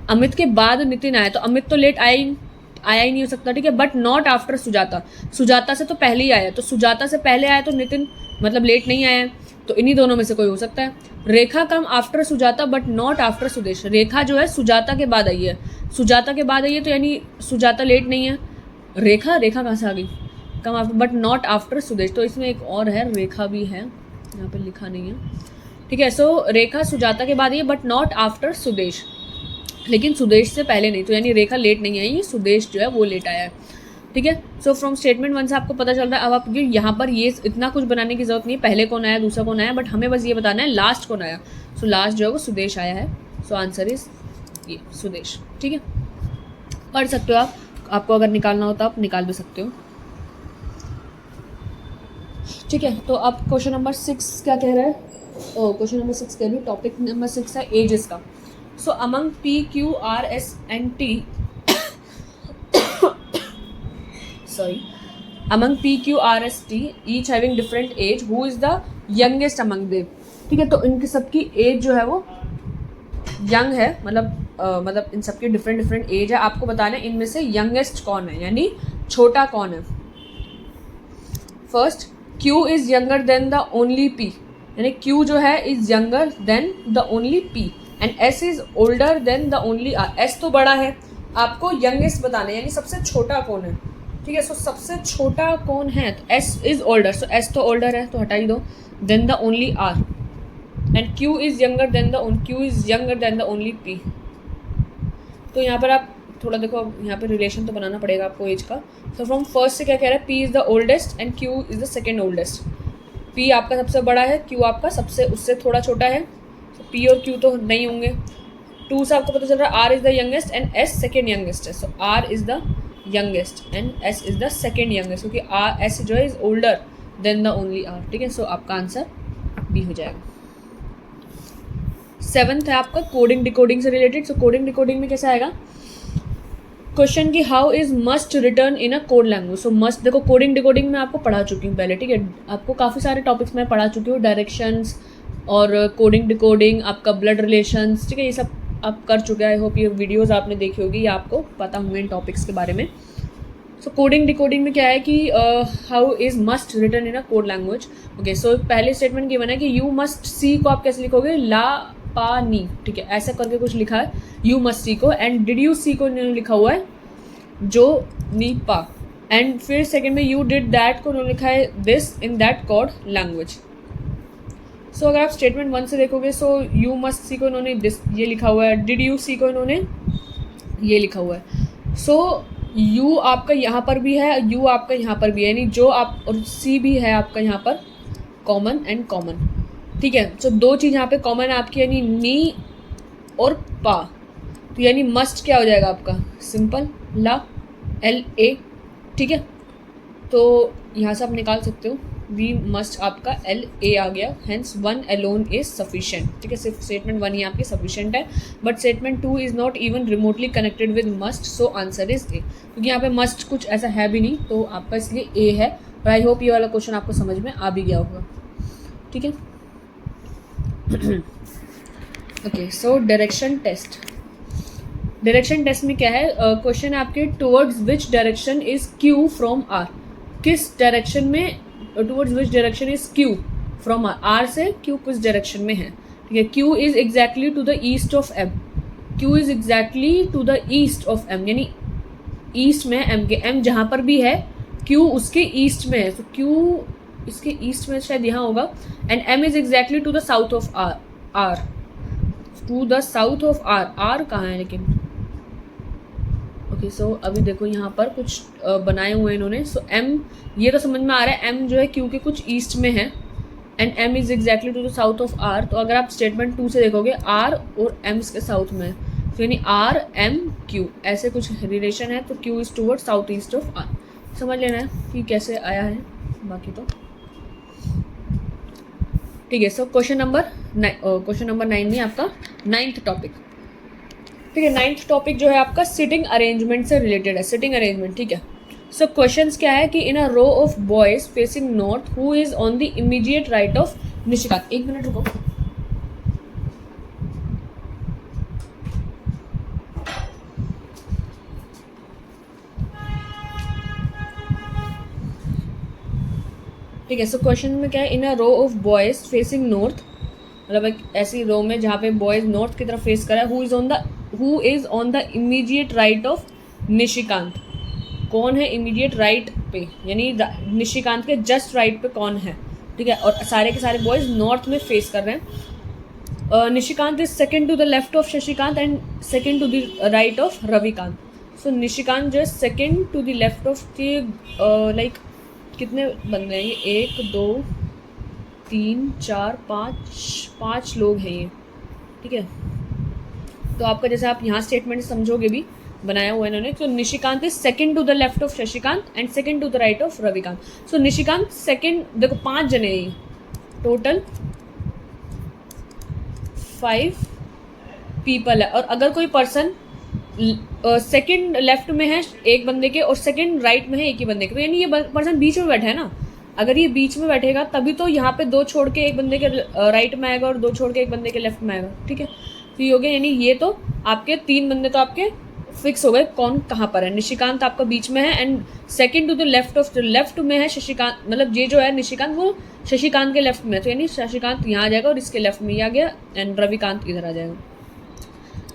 अमित के बाद नितिन आया, तो अमित तो लेट आया ही नहीं हो सकता. ठीक है, but not after Sujata, Sujata से तो पहले ही आया. तो सुजाता से पहले आया तो नितिन मतलब लेट नहीं आया. तो इन्हीं दोनों में से कोई हो सकता है. Rekha come after Sujata but not after Sudesh. Rekha जो है सुजाता के बाद आई है, सुजाता के बाद आई है तो यानी सुजाता लेट नहीं है. रेखा कहाँ से आ गई, come after but not after Sudesh. तो इसमें एक और है, रेखा भी है, यहाँ पे लिखा नहीं है. ठीक है, सो रेखा सुजाता के बाद आई है बट नॉट आफ्टर सुदेश, लेकिन सुदेश से पहले नहीं. तो यानी रेखा लेट नहीं आई, सुदेश जो है वो लेट आया है. ठीक है, सो फ्रॉम स्टेटमेंट 1 से आपको पता चल रहा है. अब आप यहाँ पर ये इतना कुछ बनाने की जरूरत नहीं है, पहले कौन आया दूसरा कौन आया, बट हमें बस ये बताना है लास्ट कौन आया. सो लास्ट जो है वो सुदेश आया है. सो आंसर इज ये सुदेश. ठीक है, पढ़ सकते हो आप, आपको अगर निकालना हो तो आप निकाल भी सकते हो. ठीक है, तो अब क्वेश्चन नंबर 6 क्या कह रहा है. क्वेश्चन नंबर 6 कह रही हूँ, टॉपिक नंबर 6 है एजेस का. सो among P Q R S and T, among P, Q, R, S, T, each having different age, who is the youngest among them. ठीक है, तो इनकी सबकी एज जो है वो यंग है, मतलब इन सबकी डिफरेंट एज है. आपको बताना है इनमें से यंगेस्ट कौन है, यानी छोटा कौन है. First, Q is younger than the only P, यानी Q जो है is younger than the only P, and S is older than the only R. S तो बड़ा है, आपको यंगेस्ट बताना है, यानी सबसे छोटा कौन है. ठीक है, सो सबसे छोटा कौन है, तो S is older. So S तो ओल्डर है तो हटा ही दो. Then the only R, and Q is younger than the only P. तो यहाँ पर आप थोड़ा देखो, यहाँ पे रिलेशन तो बनाना पड़ेगा आपको एज का. सो फ्रॉम फर्स्ट से क्या कह रहा है, P is the oldest and Q is the second oldest. P आपका सबसे बड़ा है, Q आपका उससे थोड़ा छोटा है. सो P और Q तो नहीं होंगे. 2 से आपको पता चल रहा है R is the youngest and S second youngest है. सो R is the youngest and S is the second youngest, क्योंकि S जो है is older than the only R. ठीक है, सो आपका आंसर B हो जाएगा. 7th है आपका कोडिंग डिकोडिंग से रिलेटेड. सो कोडिंग डिकोडिंग में कैसा आएगा क्वेश्चन की, how is must return in a code language. So must देखो, कोडिंग डिकोडिंग में आपको पढ़ा चुकी हूँ पहले. ठीक है, आपको काफ़ी सारे टॉपिक्स में पढ़ा चुकी हूँ, डायरेक्शंस और कोडिंग डिकोडिंग, आपका ब्लड रिलेशंस. ठीक है, ये सब आप कर चुके हैं. आई होप ये वीडियोज़ आपने देखी होगी या आपको पता होंगे इन टॉपिक्स के बारे में. सो कोडिंग डिकोडिंग में क्या है कि how is must return in a code language. Okay, so पहले स्टेटमेंट गिवन है कि यू मस्ट सी को आप कैसे लिखोगे, ला पा नी. ठीक है, ऐसा करके कुछ लिखा है यू मस्ट सी को, एंड डिड यू सी को इन्होंने लिखा हुआ है जो नी पा. एंड फिर सेकेंड में यू डिड दैट को उन्होंने लिखा है this in that code language. So अगर आप स्टेटमेंट 1 से देखोगे, सो यू मस्ट सी को इन्होंने दिस ये लिखा हुआ है, डिड यू सी को इन्होंने ये लिखा हुआ है. सो यू आपका यहाँ पर भी है, यू आपका यहाँ पर भी है, यानी जो आप, और सी भी है आपका यहाँ पर कॉमन एंड कॉमन. ठीक है, सो 2 चीज़ यहाँ पे कॉमन है आपकी, यानी नी और पा. तो यानी मस्ट क्या हो जाएगा आपका, सिंपल ला LA. ठीक है, तो यहाँ से आप निकाल सकते हो वी मस्ट आपका LA आ गया, हैंस 1 अलोन इज सफिशिएंट. ठीक है, सिर्फ स्टेटमेंट 1 ही आपकी सफिशिएंट है, but statement 2 is not even remotely connected with must. So answer is A, क्योंकि यहाँ पे मस्ट कुछ ऐसा है भी नहीं, तो आपका इसलिए A है. और आई होप ये वाला क्वेश्चन आपको समझ में आ भी गया होगा, ठीक है। Okay, so direction test. Direction test में क्या है, क्वेश्चन है आपके towards which direction is Q from R, किस डायरेक्शन में, towards which direction is Q from R, R से क्यू किस डायरेक्शन में है, ठीक है। Q is exactly to the east of M, Q is exactly to the east of M, यानी ईस्ट में एम के, एम जहाँ पर भी है क्यू उसके ईस्ट में है, तो क्यू इसके ईस्ट में शायद यहाँ होगा, and M is exactly to the south of R, R to the south of R, R कहाँ है लेकिन, ओके। सो अभी देखो यहाँ पर कुछ बनाए हुए हैं इन्होंने। सो एम, ये तो समझ में आ रहा है एम जो है क्यू के कुछ ईस्ट में है, and M is exactly to the south of R. तो अगर आप स्टेटमेंट 2 से देखोगे आर और एम इसके साउथ में है, तो यानी आर एम क्यू ऐसे कुछ रिलेशन है, तो Q is toward south east of R. समझ लेना है कि कैसे आया है, बाकी तो ठीक है। सो क्वेश्चन नंबर 9 नहीं, आपका 9th टॉपिक, ठीक है। 9th टॉपिक जो है आपका सिटिंग अरेंजमेंट से रिलेटेड है, सिटिंग अरेंजमेंट, ठीक है। सो क्वेश्चंस क्या है कि in a row of boys facing north who is on the immediate right of Nishikant. 1 minute रुको, ठीक है। सो क्वेश्चन में क्या है, in a row of boys facing north, मतलब एक ऐसी रो में जहाँ पे बॉयज नॉर्थ की तरफ फेस करा है, who is on the immediate right of Nishikant, कौन है इमीडिएट राइट पे, यानी निशिकांत के जस्ट राइट पे कौन है, ठीक है। और सारे के सारे बॉयज नॉर्थ में फेस कर रहे हैं। Nishikant is second to the left of Shashikant and second to the right of Ravikant. So Nishikant जो है second to the left of के, लाइक कितने बंदे हैं ये, 1 2 3 4 5 लोग हैं ये, ठीक है। तो आपका जैसे आप यहाँ स्टेटमेंट समझोगे भी बनाया हुआ है इन्होंने, तो Nishikant is second to the left of Shashikant and second to the right of Ravikant. So Nishikant second, देखो 5 जने हैं टोटल, 5 पीपल है, और अगर कोई पर्सन सेकंड लेफ्ट में है एक बंदे के और सेकंड राइट में है एक ही बंदे के, तो यानी ये पर्सन बीच में बैठा है ना। अगर ये बीच में बैठेगा तभी तो यहाँ पे 2 छोड़ के एक बंदे के राइट में आएगा और 2 छोड़ के एक बंदे के लेफ्ट में आएगा, ठीक है। तो ये हो गया, यानी ये तो आपके 3 बंदे तो आपके फिक्स हो गए कौन कहाँ पर है। निशिकांत आपका बीच में है and second to the left of left में है शशिकांत, मतलब ये जो है निशिकांत वो शशिकांत के लेफ्ट में है, तो यानी शशिकांत यहाँ आ जाएगा और इसके लेफ्ट में ही आ गया, एंड रविकांत इधर आ जाएगा।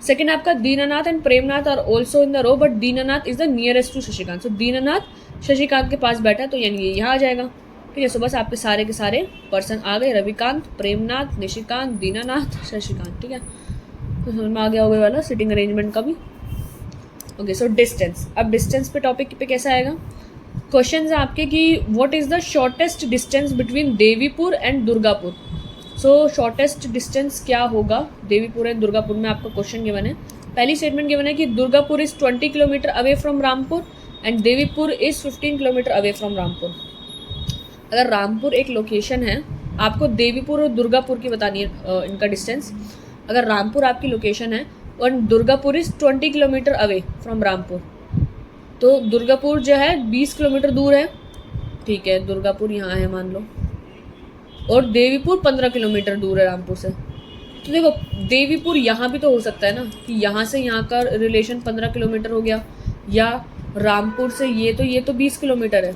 सेकंड आपका Dinanath and Premnath are also in the row, but Dinanath is the nearest to Shashikant. So Dinanath Shashikant के पास बैठा है, तो यानी ये यहाँ आ जाएगा, ठीक है। सो बस आपके सारे के सारे पर्सन आ गए, रविकांत, प्रेमनाथ, निशिकांत, दीनानाथ, शशिकांत, ठीक है। तो समझ में आ गया होगा वाला सिटिंग अरेंजमेंट का भी। ओके, सो डिस्टेंस, अब डिस्टेंस पे टॉपिक पे कैसा आएगा, क्वेश्चन है आपके कि what is the shortest distance between Devipur and Durgapur. So shortest distance क्या होगा देवीपुर एंड दुर्गापुर में, आपका क्वेश्चन गिवन है। पहली स्टेटमेंट गिवन है कि Durgapur is 20 kilometre away from Rampur and Devipur is 15 kilometre away from Rampur. अगर रामपुर एक लोकेशन है, आपको देवीपुर और दुर्गापुर की बतानी है इनका डिस्टेंस। अगर रामपुर आपकी लोकेशन है और Durgapur is 20 kilometre away from Rampur, तो दुर्गापुर जो है 20 किलोमीटर दूर है, ठीक है। दुर्गापुर यहाँ है मान लो, और देवीपुर 15 किलोमीटर दूर है रामपुर से। तो देखो देवीपुर यहाँ भी तो हो सकता है ना कि यहाँ से यहाँ का रिलेशन 15 किलोमीटर हो गया, या रामपुर से ये तो 20 किलोमीटर है,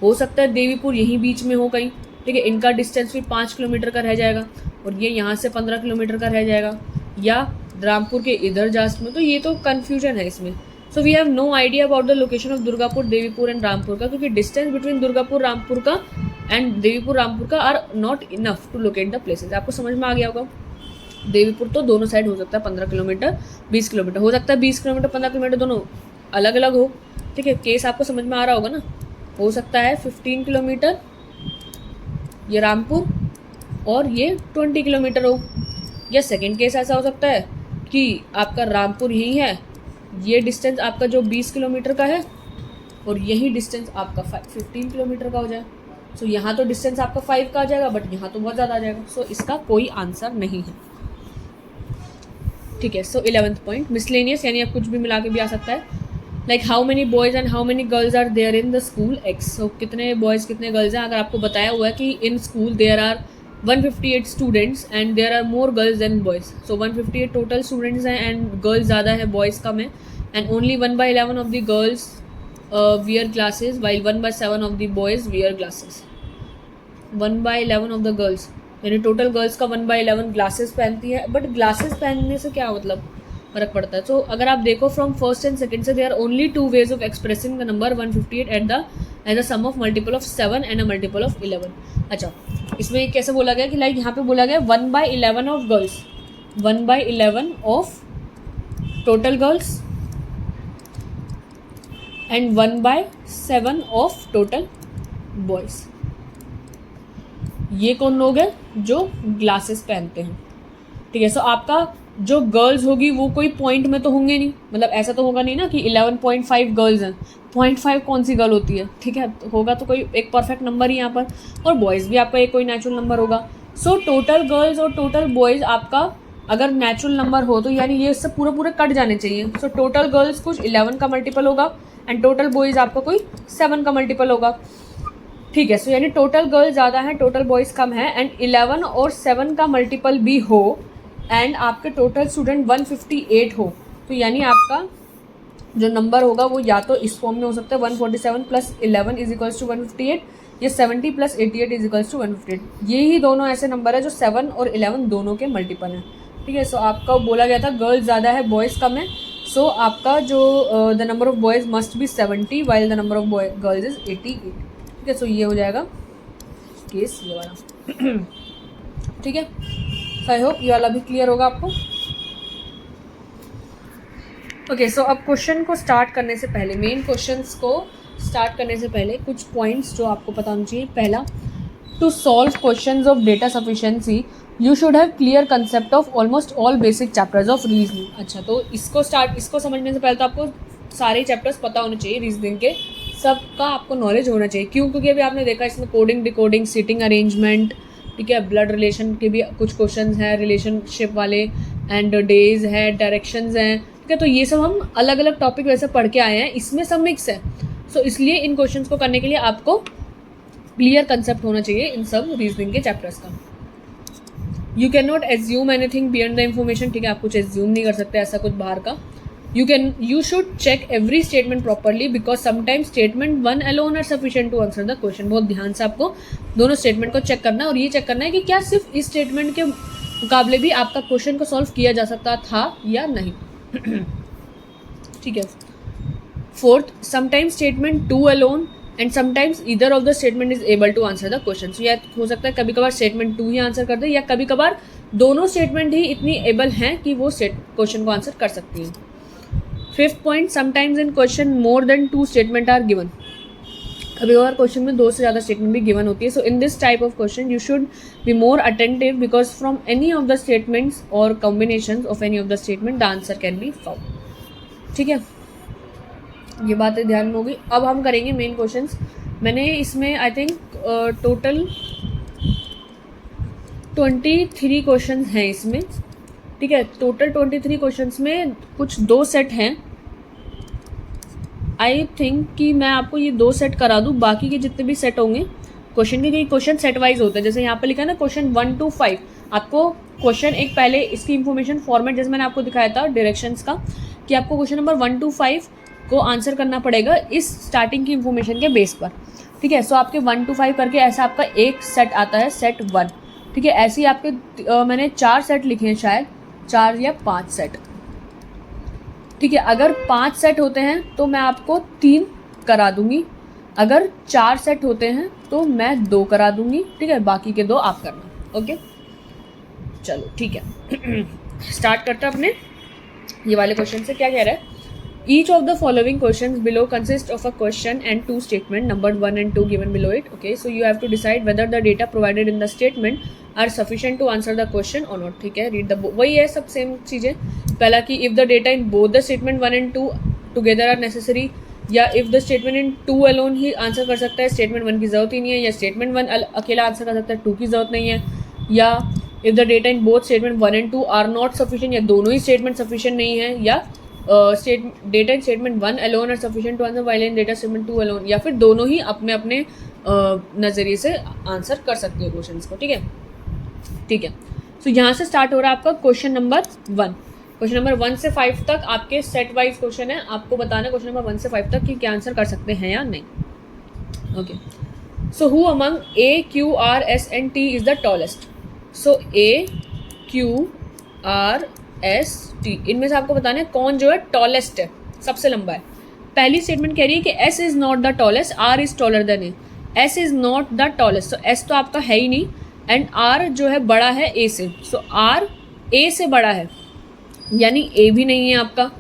हो सकता है देवीपुर यहीं बीच में हो कहीं, ठीक है। इनका डिस्टेंस फिर 5 किलोमीटर का रह जाएगा और ये यहाँ से 15 किलोमीटर का रह जाएगा, या रामपुर के इधर जास्ट में, तो ये तो कन्फ्यूजन है इसमें। So we have no idea about the location of Durgapur, Devipur and Rampur का, क्योंकि डिस्टेंस बिटवीन दुर्गापुर रामपुर का एंड देवीपुर रामपुर का are not enough to locate the places. आपको समझ में आ गया होगा, देवीपुर तो दोनों साइड हो सकता है, 15 किलोमीटर 20 किलोमीटर हो सकता है, 20 किलोमीटर 15 किलोमीटर दोनों अलग अलग हो, ठीक है। केस आपको समझ में आ रहा होगा ना, हो सकता है 15 किलोमीटर ये रामपुर और ये 20 किलोमीटर हो, या सेकेंड केस ऐसा हो सकता है कि आपका रामपुर यही है, ये डिस्टेंस आपका जो 20 किलोमीटर का है और यही डिस्टेंस आपका 15 किलोमीटर का हो जाए। सो यहाँ तो डिस्टेंस आपका 5 का आ जाएगा, बट यहाँ तो बहुत ज़्यादा आ जाएगा। सो इसका कोई आंसर नहीं है, ठीक है। सो 11th पॉइंट मिसलेनियस, यानी आप कुछ भी मिला के भी आ सकता है। Like how many boys and how many girls are there in the school X. So कितने बॉयज़ कितने गर्ल्स हैं, अगर आपको बताया हुआ है कि in school there are 158 students and there are more girls than boys. So 158 total students हैं एंड गर्ल्स ज़्यादा है, बॉयज़ कम है, and only 1/11 of the girls wear glasses while 1/7 of the boys wear glasses। 1/11 of the girls यानी टोटल गर्ल्स का 1/11 ग्लासेस पहनती है, बट ग्लासेस पहनने से क्या मतलब फ़र्क पड़ता है। तो अगर आप देखो फ्रॉम फर्स्ट एंड सेकंड से, there are only 2 ways of expressing the number 158 as a sum of multiple of 7 and a multiple of 11। अच्छा, इसमें कैसे बोला गया कि लाइक यहाँ पे बोला गया 1/11 of girls, 1/11 of total girls and 1/7 of total boys. ये कौन लोग हैं जो ग्लासेस पहनते हैं, ठीक है। सो आपका जो गर्ल्स होगी वो कोई पॉइंट में तो होंगे नहीं, मतलब ऐसा तो होगा नहीं ना कि 11.5 गर्ल्स हैं, 0.5 कौन सी गर्ल होती है, ठीक है। तो होगा तो कोई एक परफेक्ट नंबर ही यहाँ पर, और बॉयज़ भी आपका एक कोई नेचुरल नंबर होगा। सो टोटल गर्ल्स और टोटल बॉयज़ आपका अगर नेचुरल नंबर हो तो यानी ये इससे पूरे कट जाने चाहिए। सो टोटल गर्ल्स कुछ 11 का मल्टीपल होगा एंड टोटल बॉयज़ आपका कोई 7 का मल्टीपल होगा, ठीक है। सो यानी टोटल गर्ल्स ज़्यादा है, टोटल बॉयज़ कम है, एंड 11 और 7 का मल्टीपल भी हो एंड आपके टोटल स्टूडेंट 158 हो, तो यानी आपका जो नंबर होगा वो या तो इस फॉर्म में हो सकता है 147 + 11 = 158 या 70 + 88 = 158। ये ही दोनों ऐसे नंबर है जो 7 और 11 दोनों के मल्टीपल हैं, ठीक है। सो आपका बोला गया था गर्ल्स ज़्यादा है, बॉयज़ कम है। सो आपका जो the number of boys must be 70 while the number of girls is 88, ठीक है। सो ये हो जाएगा केस ये वाला, ठीक है। सो आई होप ये वाला भी क्लियर होगा आपको। ओके, सो अब क्वेश्चन को स्टार्ट करने से पहले, मेन क्वेश्चंस को स्टार्ट करने से पहले कुछ पॉइंट्स जो आपको पता होना चाहिए। पहला, to solve questions of data sufficiency you should have clear concept of almost all basic chapters of reasoning. अच्छा, तो इसको समझने से पहले तो आपको सारे चैप्टर्स पता होने चाहिए रीजनिंग के, सबका आपको नॉलेज होना चाहिए। क्यों? क्योंकि अभी आपने देखा इसमें कोडिंग, डिकोडिंग, सीटिंग अरेंजमेंट, ठीक है, ब्लड रिलेशन के भी कुछ क्वेश्चंस हैं, रिलेशनशिप वाले, एंड डेज है, डायरेक्शंस हैं, ठीक है। तो ये सब हम अलग अलग टॉपिक वैसे पढ़ के आए हैं, इसमें सब मिक्स है। सो इसलिए इन क्वेश्चंस को करने के लिए आपको क्लियर कंसेप्ट होना चाहिए इन सब रीजनिंग के चैप्टर्स का। You can not assume anything beyond the information, ठीक है, आप कुछ एज्यूम नहीं कर सकते ऐसा कुछ बाहर का। You should check every statement properly because sometimes statement one alone are sufficient to answer the question। बहुत ध्यान से आपको दोनों स्टेटमेंट को चेक करना है और ये चेक करना है कि क्या सिर्फ इस स्टेटमेंट के मुकाबले भी आपका क्वेश्चन को सॉल्व किया जा सकता था या नहीं, ठीक है। Fourth, sometimes statement two alone and sometimes either of the statement is able to answer the question. So यह हो सकता है कभी कभार स्टेटमेंट टू ही आंसर कर दे या कभी कभार दोनों स्टेटमेंट ही इतनी एबल हैं कि वो क्वेश्चन को आंसर कर सकती हैं। Fifth point, sometimes in question more than 2 statement are given. कभी कभार क्वेश्चन में 2 से ज़्यादा स्टेटमेंट भी गिवन होती है। So in this type of question you should be more attentive because from any of the statements और combination of any of the statement the answer can be found, ठीक है। ये बातें ध्यान में होगी। अब हम करेंगे मेन क्वेश्चंस। मैंने इसमें आई थिंक टोटल 23 क्वेश्चन हैं इसमें, ठीक है। टोटल 23 क्वेश्चंस में कुछ 2 सेट हैं। आई थिंक कि मैं आपको ये 2 सेट करा दूँ, बाकी के जितने भी सेट होंगे क्वेश्चन के, कई क्वेश्चन सेट वाइज होते हैं। जैसे यहाँ पे लिखा है ना क्वेश्चन 1 to 5, आपको क्वेश्चन एक पहले इसकी इन्फॉर्मेशन फॉर्मेट जैसे मैंने आपको दिखाया था डायरेक्शंस का, कि आपको क्वेश्चन नंबर 1 to 5 को आंसर करना पड़ेगा इस स्टार्टिंग की इन्फॉर्मेशन के बेस पर, ठीक है। सो आपके 1 to 5 करके ऐसा आपका एक सेट आता है, सेट 1, ठीक है। ऐसे ही आपके मैंने 4 सेट लिखे हैं, शायद 4 या 5 सेट, ठीक है। अगर 5 सेट होते हैं तो मैं आपको 3 करा दूंगी, अगर 4 सेट होते हैं तो मैं 2 करा दूंगी, ठीक है। बाकी के 2 आप करना, ओके। चलो ठीक है, स्टार्ट करते हैं अपने ये वाले क्वेश्चन से। क्या कह रहा है? Each of the following questions below consist of a question and 2 statement numbered 1 and 2 given below it. Okay, so you have to decide whether the data provided in the statement are sufficient to answer the question or not. ठीक है, read the वही है सब सेम चीज़ें। पहला कि if the data in both the statement 1 and 2 together are necessary, या if the statement in 2 alone he answer कर सकता है, statement 1 की ज़रूरत ही नहीं है, या statement 1 अकेला आंसर कर सकता है, 2 की ज़रूरत नहीं है, या if the data in both statement 1 and 2 are not sufficient, या दोनों ही statement sufficient नहीं है, या data in statement 1 alone are sufficient to answer while in data statement 2 alone, या फिर दोनों ही अपने अपने नज़रिए से आंसर कर सकते हैं क्वेश्चन को। ठीक है, ठीक है। सो यहाँ से स्टार्ट हो रहा है आपका क्वेश्चन नंबर 1। क्वेश्चन नंबर 1 से 5 तक आपके सेट वाइज क्वेश्चन है, आपको बताना क्वेश्चन नंबर 1 से 5 तक कि क्या आंसर कर सकते हैं या नहीं। Okay, so who among A, Q, R, S and T is the tallest. So A, Q, R, S, T, इनमें से आपको बताना है कौन जो है टॉलेस्ट है, सबसे लंबा है। पहली स्टेटमेंट कह रही है कि S is not the tallest, R is taller than A। S is not the tallest, so S तो आपका है ही नहीं, एंड R जो है बड़ा है A से, सो R A से बड़ा है, यानी A भी नहीं है आपका,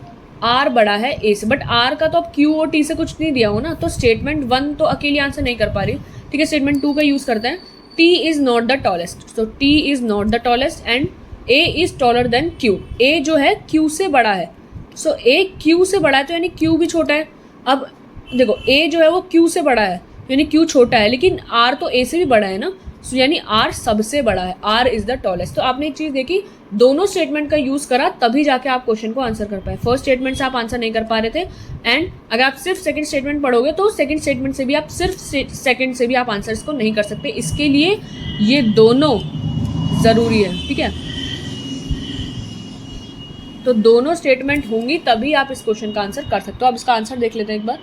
R बड़ा है A से, बट R का तो अब Q और T से कुछ नहीं दिया हो ना, तो स्टेटमेंट 1 तो अकेली आंसर नहीं कर पा रही। ठीक है, स्टेटमेंट 2 का यूज़ करते हैं। T is not the tallest, so T is not the tallest and A is taller than Q। A जो है Q से बड़ा है, सो A Q से बड़ा है, तो यानी Q भी छोटा है। अब देखो A जो है वो Q से बड़ा है, यानी Q छोटा है, लेकिन R तो A से भी बड़ा है ना, सो यानी R सबसे बड़ा है, R इज़ द टॉलेस्ट। तो आपने एक चीज़ देखी, दोनों स्टेटमेंट का यूज़ करा तभी जाके आप क्वेश्चन को आंसर कर पाए। फर्स्ट स्टेटमेंट से आप आंसर नहीं कर पा रहे थे, एंड अगर आप सिर्फ सेकंड स्टेटमेंट पढ़ोगे तो सेकंड स्टेटमेंट से भी आप सिर्फ सेकंड से भी आप आंसर इसको नहीं कर सकते। इसके लिए ये दोनों ज़रूरी है। ठीक है, तो दोनों स्टेटमेंट होंगी तभी आप इस क्वेश्चन का आंसर कर सकते हो। अब इसका आंसर देख लेते हैं एक बार।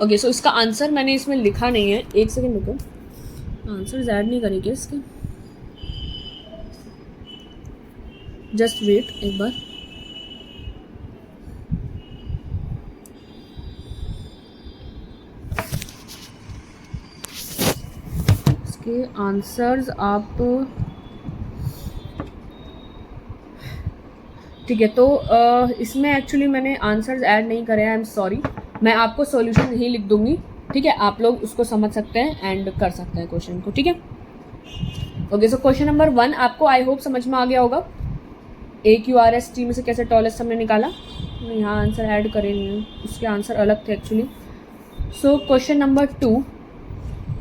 ओके, सो इसका आंसर मैंने इसमें लिखा नहीं है, एक सेकेंड रुको, आंसर ऐड नहीं करेंगे इसके, जस्ट वेट एक बार। इसके आंसर्स आप, ठीक है, तो इसमें एक्चुअली मैंने आंसर्स ऐड नहीं करे हैं, आई एम सॉरी। मैं आपको सॉल्यूशन नहीं लिख दूंगी, ठीक है, आप लोग उसको समझ सकते हैं एंड कर सकते हैं क्वेश्चन को। ठीक है, ओके, सो क्वेश्चन नंबर 1 आपको आई होप समझ में आ गया होगा। A, Q, R, S, T में से कैसे टॉलेस्ट हमने निकाला, यहाँ आंसर ऐड करे नहीं है, उसके आंसर अलग थे actually. So question number 2,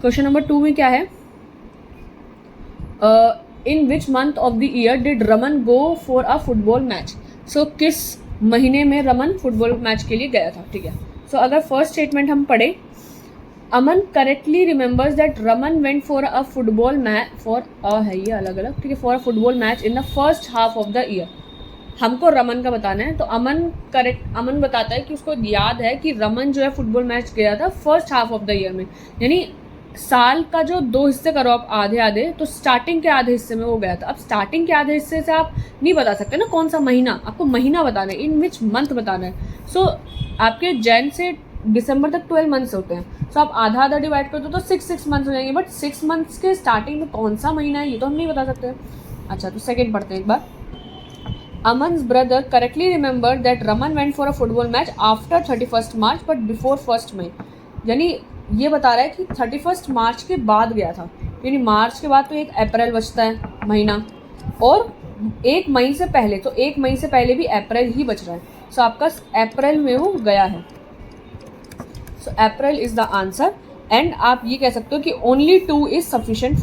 question number 2 में क्या है, in which month of the year did Raman go for a football match. So किस महीने में रमन फुटबॉल मैच के लिए गया था। ठीक है, सो अगर फर्स्ट स्टेटमेंट हम पढ़े, Aman correctly remembers that Raman went for a football match, for a है ये अलग अलग, ठीक है, for a football match in the first half of the year. हमको रमन का बताना है, तो अमन बताता है कि उसको याद है कि रमन जो है फुटबॉल मैच गया था first half of the year में, यानी साल का जो 2 हिस्से करो आप आधे आधे, तो स्टार्टिंग के आधे हिस्से में वो गया था। अब स्टार्टिंग के आधे हिस्से से आप नहीं बता सकते ना कौन सा महीना, आपको महीना बताना है, इन विच मंथ बताना है। सो आपके जैन से दिसंबर तक 12 मंथ्स होते हैं, सो आप आधा आधा डिवाइड कर दो तो 6 मंथ्स हो जाएंगे, बट 6 मंथ्स के स्टार्टिंग में कौन सा महीना है ये तो हम नहीं बता सकते। अच्छा, तो सेकेंड पढ़ते हैं एक बार। Aman's brother correctly remember that Raman went for a football match after 31 March but before 1 May, यानी ये बता रहा है कि 31 मार्च के बाद गया था, यानी मार्च के बाद तो एक अप्रैल बचता है महीना, और 1 मई से पहले, तो 1 मई से पहले भी अप्रैल ही बच रहा है, सो आपका अप्रैल में वो गया है। So April is the answer, and आप ये कह सकते हो कि only 2 is sufficient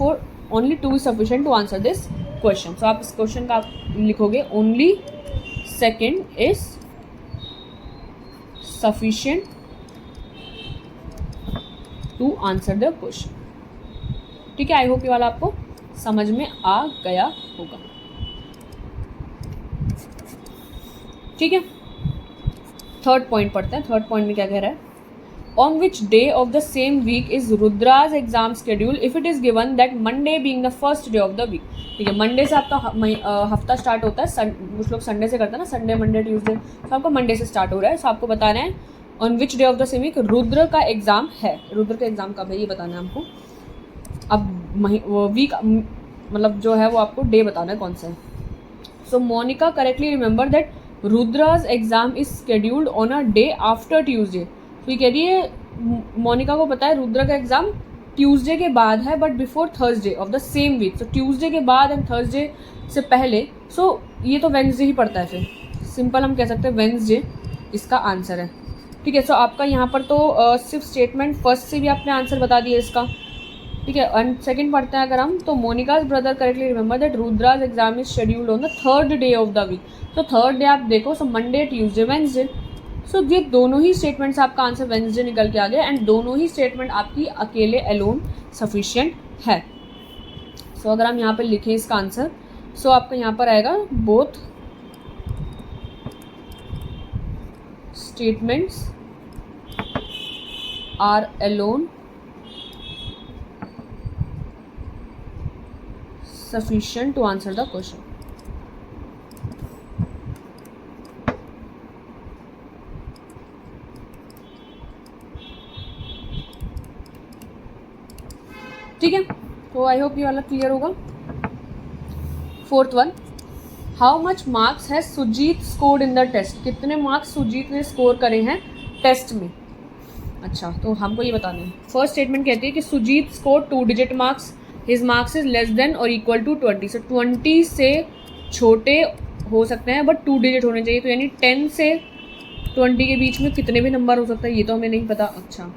to answer this question. So आप इस क्वेश्चन का आप लिखोगे only second is sufficient to answer the question. ठीक है, आई होप ये वाला आपको समझ में आ गया होगा। ठीक है, थर्ड पॉइंट पढ़ते हैं। थर्ड पॉइंट में क्या कह रहा है, on which day of the same week is Rudra's exam schedule if it is given that Monday being the first day of the week. ठीक है, मंडे से आपका हफ्ता स्टार्ट होता है, कुछ लोग संडे से करते हैं ना, संडे मंडे ट्यूसडे, तो आपका मंडे से स्टार्ट हो रहा है। सो आपको बताना है on which day of the same week Rudra का एग्जाम है, रुद्र का एग्जाम कब है ये बताना है हमको। अब वीक मतलब जो है वो आपको डे बताना है कौन सा है। So Monika correctly remember that Rudra's exam is scheduled on a day after Tuesday. तो ये कह रही है मोनिका को पता है रुद्र का एग्जाम ट्यूसडे के बाद है but before Thursday of the same week. So Tuesday के बाद एंड थर्सडे से पहले, सो ये तो वेंसडे ही पड़ता है, फिर सिंपल हम कह सकते हैं वेंसडे इसका आंसर है। ठीक है, सो आपका यहाँ पर तो सिर्फ स्टेटमेंट फर्स्ट से भी आपने आंसर बता दिया इसका, ठीक है। एंड सेकंड पढ़ते हैं अगर हम, तो Monika's brother correctly remember that Rudra's exam is scheduled on the third day of the week. तो थर्ड डे आप देखो, so Monday, Tuesday, Wednesday. So ये दोनों ही स्टेटमेंट्स आपका आंसर वेंसडे निकल के आ गया, एंड दोनों ही स्टेटमेंट आपकी अकेले अलोन सफिशिएंट है। सो अगर हम यहाँ पे लिखें इसका आंसर, सो आपका यहाँ पर आएगा both statements are alone sufficient to answer the question. ठीक है, तो आई होप ये वाला क्लियर होगा। Fourth one, how much marks has Sujit scored in the test. कितने मार्क्स सुजीत ने स्कोर करे हैं टेस्ट में। अच्छा, तो हमको ये बताना है। फर्स्ट स्टेटमेंट कहती है कि Sujit score 2 digit marks, his marks is less than और इक्वल टू 20। सो 20 से छोटे हो सकते हैं बट 2 डिजिट होने चाहिए। तो यानी 10 से 20 के बीच में कितने भी नंबर हो सकता है ये तो हमें नहीं पता। अच्छा,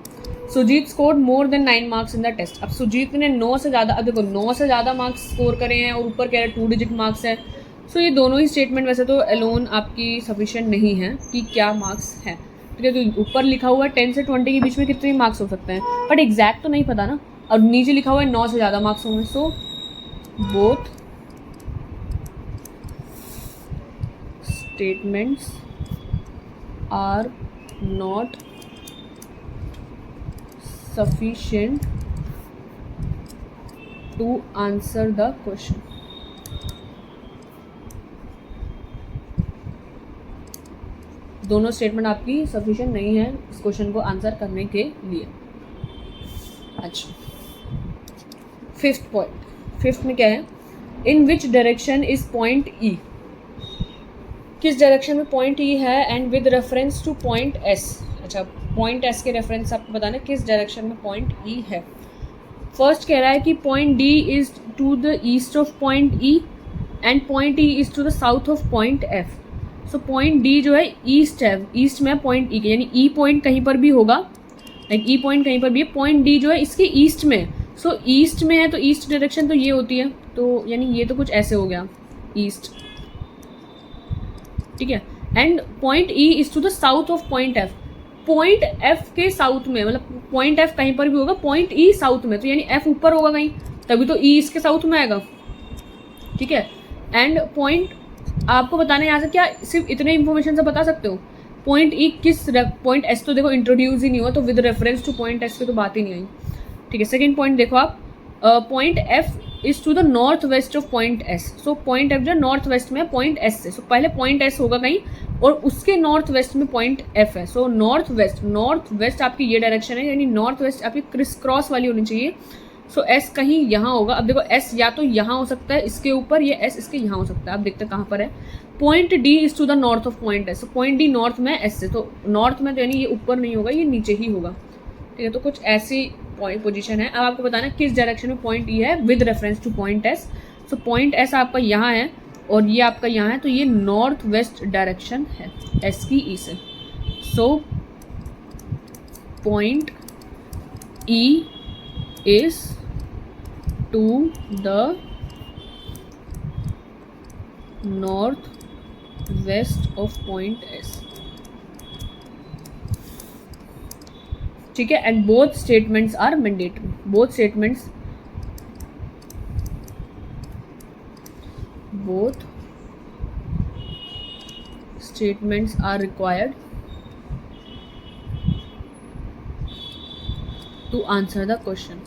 Sujit scored more than 9 marks in the test. अब सुजीत ने 9 से ज़्यादा, अब देखो 9 से ज़्यादा मार्क्स स्कोर करे हैं और ऊपर कह रहे हैं 2 डिजिट मार्क्स है। सो ये दोनों ही स्टेटमेंट वैसे तो अलोन आपकी सफिशिएंट नहीं है कि क्या मार्क्स है। ठीक है, तो ऊपर लिखा हुआ है 10 से 20 के बीच में कितने मार्क्स हो सकते हैं, बट एग्जैक्ट तो नहीं पता ना। और नीचे लिखा हुआ है 9 से ज़्यादा मार्क्स होंगे। So both statements are not sufficient to answer the question. दोनों स्टेटमेंट आपकी सफिशिएंट नहीं है इस क्वेश्चन को आंसर करने के लिए। अच्छा, फिफ्थ पॉइंट, फिफ्थ में क्या है, in which direction is point E. किस डायरेक्शन में पॉइंट ई है and with reference to point S. अच्छा, पॉइंट एस के रेफरेंस आपको बताना है किस डायरेक्शन में पॉइंट ई है। फर्स्ट कह रहा है कि point D is to the east of point E and point E is to the south of point F. So point D जो है ईस्ट है, ईस्ट में पॉइंट ई के, यानी ई पॉइंट कहीं पर भी होगा, लाइक ई पॉइंट कहीं पर भी है, पॉइंट डी जो है इसके ईस्ट में। सो ईस्ट में है तो ईस्ट डायरेक्शन तो ये होती है, तो यानी ये तो कुछ ऐसे हो गया ईस्ट। ठीक है, and point E is to the south of point F. Point F के साउथ में, मतलब पॉइंट एफ कहीं पर भी होगा, पॉइंट ई साउथ में, तो यानी एफ ऊपर होगा कहीं, तभी तो ई इसके साउथ में आएगा। ठीक है, एंड पॉइंट आपको बताना है यहाँ से क्या, सिर्फ इतने इंफॉर्मेशन से बता सकते हो पॉइंट ई किस, पॉइंट एस तो देखो इंट्रोड्यूस ही नहीं हुआ, तो with reference to point S की तो बात ही नहीं आई। ठीक है, सेकेंड पॉइंट देखो आप, point F is to the north west of point S. So point F जो नॉर्थ वेस्ट में है पॉइंट एस से, सो पहले पॉइंट एस होगा कहीं और उसके नॉर्थ वेस्ट में पॉइंट एफ है। सो नॉर्थ वेस्ट आपकी ये डायरेक्शन है, यानी नॉर्थ वेस्ट आपकी क्रिस क्रॉस वाली होनी चाहिए। सो एस कहीं यहाँ होगा। अब देखो एस या तो यहाँ हो सकता है इसके ऊपर, या एस इसके यहाँ हो सकता है। आप देखते हैं कहाँ पर है। Point D is to the north of point S. Point D north में एस से, तो नॉर्थ में तो यानी ये ऊपर नहीं होगा, ये नीचे ही होगा। ठीक है, तो कुछ ऐसी पॉइंट पोजीशन है। अब आपको बताना किस डायरेक्शन में पॉइंट ई है with reference to point S. So point S आपका यहाँ है और ये आपका यहाँ है, तो ये नॉर्थ वेस्ट डायरेक्शन है एस की ई से। So point E is to the north west of point S. ठीक है, and both statements are mandatory. Both statements are required to answer the question.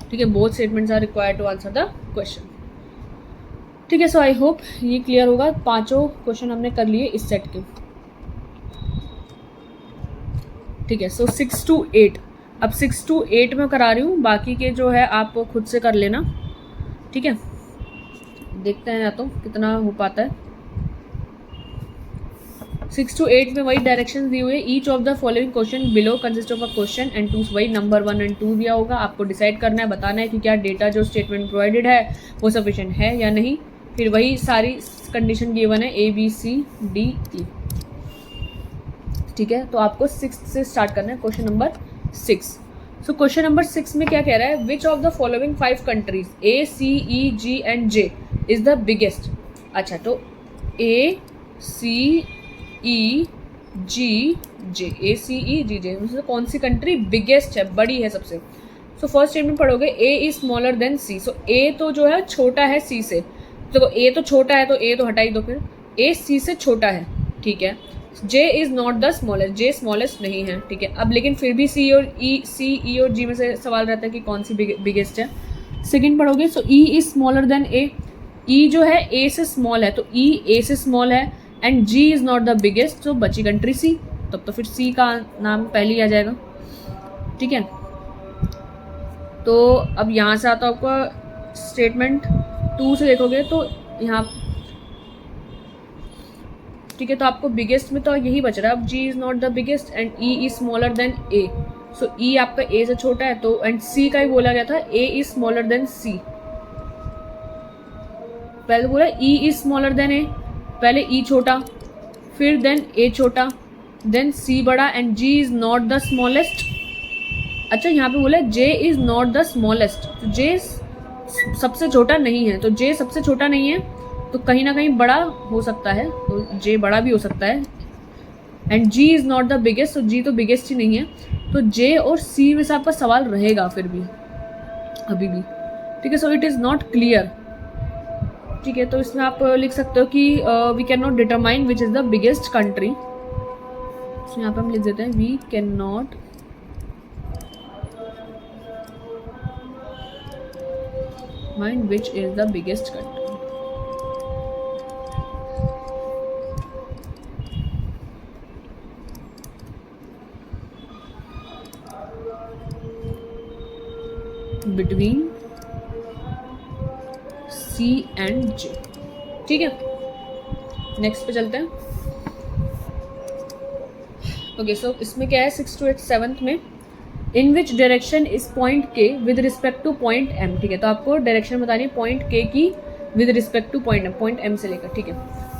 ठीक है, both statements are required to answer the question. ठीक है, सो आई होप ये क्लियर होगा। पांचों क्वेश्चन हमने कर लिए इस सेट के। ठीक है, सो 6 to 8, अब 6 to 8 में करा रही हूँ, बाकी के जो है आप खुद से कर लेना। ठीक है, देखते हैं या तो कितना हो पाता है। 6 to 8 में वही डायरेक्शन दी हुई है। Each of the following question below consist of a question and two, वही नंबर 1 और 2 दिया होगा। आपको डिसाइड करना है, बताना है कि क्या डेटा जो स्टेटमेंट प्रोवाइडेड है वो सफिशिएंट है या नहीं। फिर वही सारी कंडीशन गिवन है A B C D E। ठीक है, तो आपको 6 से स्टार्ट करना है, क्वेश्चन नंबर 6। सो क्वेश्चन नंबर 6 में क्या कह रहा है, which of the following 5 countries A, C, E, G and J is the biggest. अच्छा, तो A, C, E, G, J, A, C, E, G, J उसमें कौन सी कंट्री बिगेस्ट है, बड़ी है सबसे। सो फर्स्ट स्टेटमेंट पढ़ोगे, A is smaller than C। So A तो जो है छोटा है C से, तो A तो छोटा है तो A तो हटा ही दो, फिर A C से छोटा है, ठीक है। J is not the smallest, J smallest नहीं है, ठीक है। अब लेकिन फिर भी C और E और G में से सवाल रहता है कि कौन सी बिगेस्ट है। सेकंड पढ़ोगे, सो E is smaller than A। E जो है A से स्मॉल है, तो E A से स्मॉल है and G is not the biggest, तो बची कंट्री C। तब तो फिर C का नाम पहले ही आ जाएगा, ठीक है। तो अब यहाँ से आता आपका स्टेटमेंट 2 से देखोगे तो यहाँ, ठीक है, तो आपको बिगेस्ट में तो यही बच रहा है। अब G is not the biggest and E is smaller than A। So E आपका A से छोटा है, तो एंड C का ही बोला गया था A is smaller than C। पहले बोला E is smaller than A, पहले E छोटा, फिर देन A छोटा, देन C बड़ा and G is not the smallest. अच्छा, यहाँ पे बोला J is not the smallest, तो J सबसे छोटा नहीं है, तो J सबसे छोटा नहीं है तो कहीं ना कहीं बड़ा हो सकता है, तो J बड़ा भी हो सकता है and G is not the biggest, तो G तो बिगेस्ट ही नहीं है, तो J और C में से आपका सवाल रहेगा फिर भी, अभी भी, ठीक है। So it is not clear, ठीक है। तो इसमें आप लिख सकते हो कि we can not determine which is the biggest country. तो यहाँ पर हम लिख देते हैं we can not mind which is the biggest country. Between C and J, ठीक है। नेक्स्ट पे चलते हैं। ओके, सो इसमें क्या है, 6 to 8 7th में, in which direction is point K with respect to point M, ठीक है। तो आपको डायरेक्शन बतानी है पॉइंट K की with respect to point M, point M से लेकर, ठीक है।